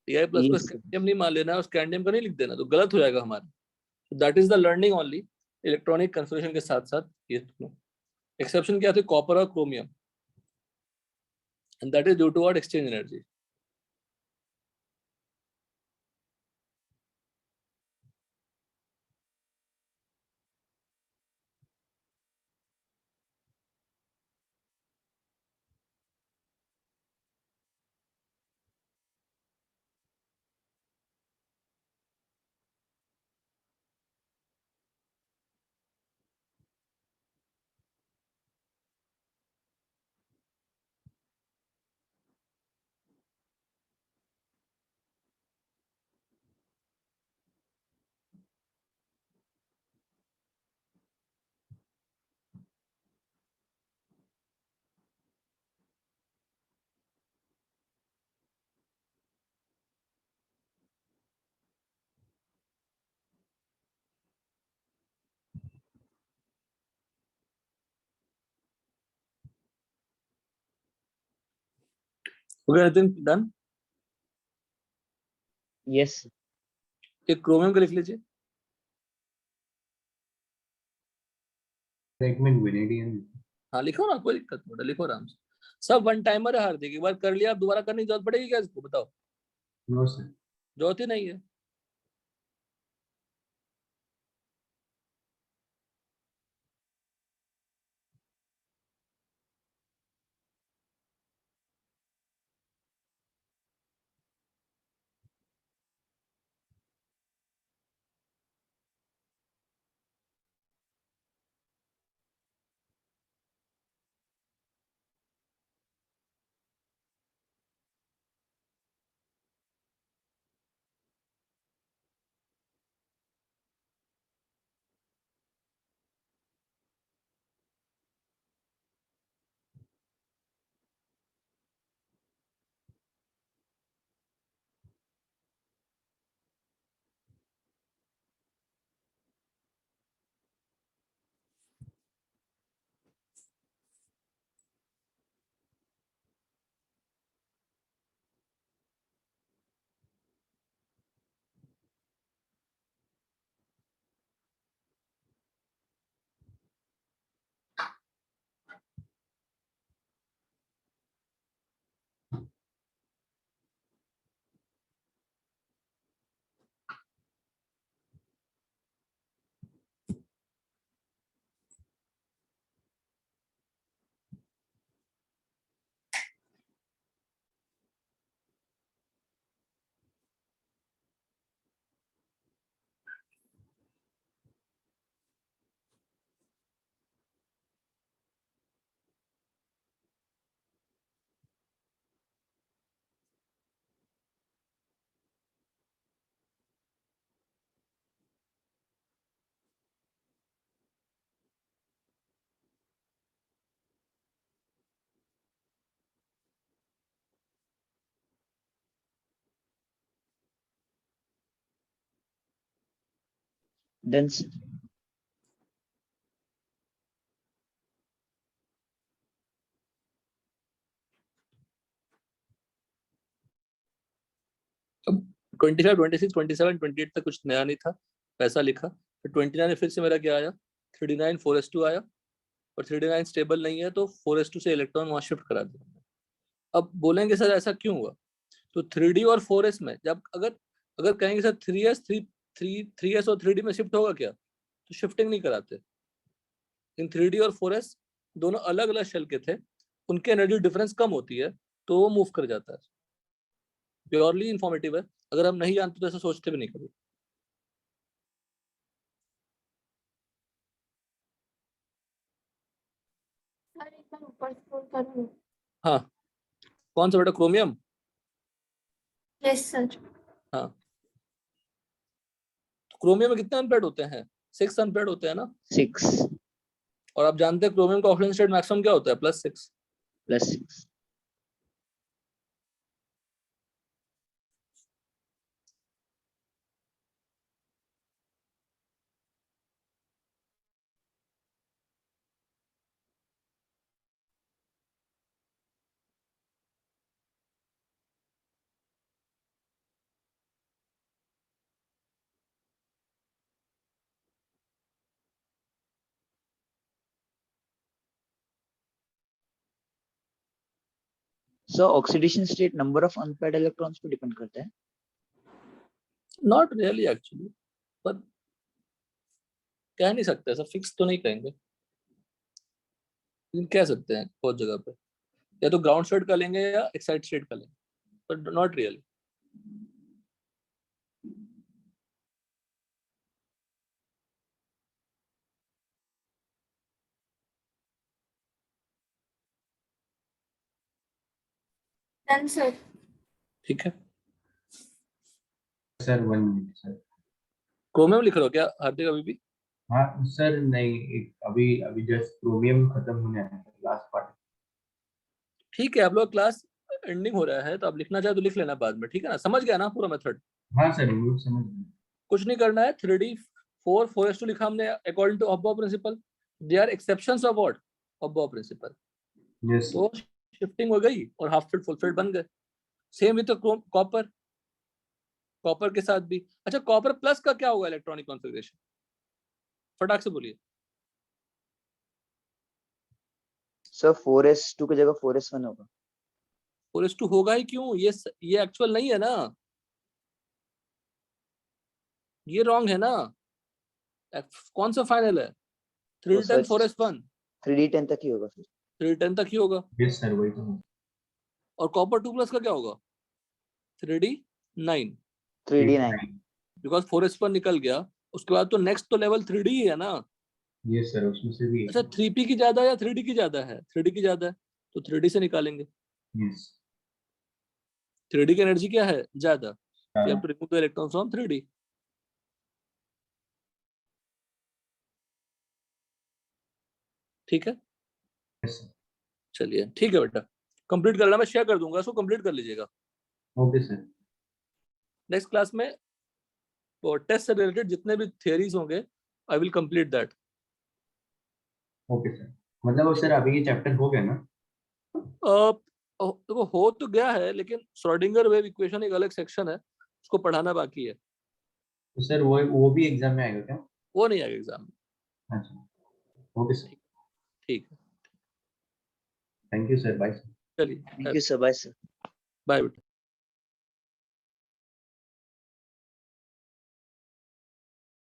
A: Ti plus को
C: यस सर।
A: स्कैंडियम नहीं मान लेना है और स्कैंडियम का नहीं लिख देना, तो गलत हो जाएगा हमारा। That is the learning only, electronic confirmation के साथ साथ ये एक्सेप्शन क्या थे? कॉपर और chromium, and that is due to what? Exchange energy. Okay, Nitin done.
C: Yes
A: एक क्रोमियम का लिख लीजिए।
B: Segment vanadium.
A: हाँ लिखो ना, कोई दिक्कत नहीं, लिखो आराम से। सब वन टाइमर है हार्दिक, एक बार कर लिया, आप दोबारा करने की जरूरत पड़ेगी क्या इसको? बताओ,
B: नो सर।
A: जरूरत ही नहीं है।
C: Done sir.
A: अब 25, 26, 27, 28 तक कुछ नया नहीं था, पैसा लिखा। फिर 29 में फिर से मेरा क्या आया, 3d9 4s2 आया, और 3d9 स्टेबल नहीं है तो 4s2 से इलेक्ट्रॉन वहां शिफ्ट करा दिया। अब बोलेंगे सर ऐसा क्यों हुआ, तो 3d और 4s में जब अगर अगर कहेंगे सर 3s और 3d में शिफ्ट होगा क्या, तो शिफ्टिंग नहीं कराते। इन 3d और 4s दोनों अलग अलग शेल के थे, उनके एनर्जी डिफरेंस कम होती है तो वो मूव कर जाता है। प्योरली इंफॉर्मेटिव है, अगर हम नहीं जानते तो ऐसा सोचते भी नहीं कभी।
E: सर एक बार ऊपर स्क्रॉल करो।
A: हाँ, कौन सा बेटा, क्रोमियम?
E: Yes sir.
A: हाँ, तो क्रोमियम में कितने अनपेयर्ड होते हैं? 6 अनपेयर्ड होते हैं ना।
C: 6
A: और आप जानते हैं क्रोमियम का ऑक्सीजन स्टेट मैक्सिमम क्या होता है, +6।
C: +6। सो oxidation state number of unpaired electrons पे डिपेंड करता है।
A: नॉट रियली एक्चुअली, पर कह नहीं सकते, ऐसा फिक्स तो नहीं कहेंगे, लेकिन कह सकते हैं बहुत जगह पे, या तो ग्राउंड स्टेट का लेंगे या एक्साइट स्टेट का लेंगे, पर नॉट रियली।
E: Done sir.
A: ठीक है,
B: सर 1 मिनट सर।
A: क्रोमियम लिख रहे हो क्या हार्दिक अभी भी?
B: हाँ सर, नहीं अभी अभी जस्ट क्रोमियम खत्म होने आया है, लास्ट पार्ट।
A: ठीक है, आप लोग क्लास एंडिंग हो रहा है तो आप लिखना चाहे तो लिख लेना बाद में, ठीक है ना, समझ गया ना पूरा मेथड?
B: हाँ सर, वो समझ गए।
A: कुछ नहीं करना है। 3d 4s2 लिखा हमने according to aufbau principle, they are exceptions of what, aufbau principle.
B: Yes
A: तो शिफ्टिंग हो गई और हाफ फील्ड फुल फील्ड बन गए। सेम विद कॉपर, कॉपर के साथ भी। अच्छा, कॉपर प्लस का क्या होगा इलेक्ट्रॉनिक कॉन्फ़िगरेशन, फटाक से बोलिए।
C: सर 4s2 की जगह 4s1 होगा।
A: 4s2 होगा ही क्यों, ये एक्चुअल नहीं है ना, ये रॉन्ग है ना। कौन सा फाइनल है, 3d10 4s1,
C: 3d10 तक ही होगा फिर।
A: 3d10 तक ही होगा।
B: यस सर, वही तो।
A: और कॉपर 2 प्लस का क्या होगा, 3d9,
C: 3d9।
A: बिकॉज 4s1 निकल गया, उसके बाद तो नेक्स्ट तो लेवल 3d ही है ना।
B: यस सर, उसमें से भी
A: अच्छा, 3p की ज्यादा या 3d की ज्यादा है, 3d की ज्यादा है तो 3d से निकालेंगे।
B: यस
A: 3d की एनर्जी क्या है, ज्यादा, we have to remove the electrons from 3d। ठीक है,
B: यस सर।
A: चलिए ठीक है बेटा, कंप्लीट कर लेना, मैं शेयर कर दूंगा, इसको कंप्लीट कर लीजिएगा।
B: Okay sir.
A: नेक्स्ट क्लास में टेस्ट से रिलेटेड जितने भी थियरीज होंगे, I will complete that.
B: Okay sir, मतलब वो सर अभी ये चैप्टर हो गया ना?
A: देखो हो तो गया है, लेकिन श्रोडिंगर वेव इक्वेशन एक अलग सेक्शन है, उसको पढ़ाना बाकी है।
B: तो सर वो भी एग्जाम में आएगा क्या?
A: वो नहीं आएगा एग्जाम में।
B: अच्छा, ओके सर।
A: ठीक है,
B: thank you sir, bye sir.
A: चलिए
C: thank you sir, bye sir.
A: Bye बेटा।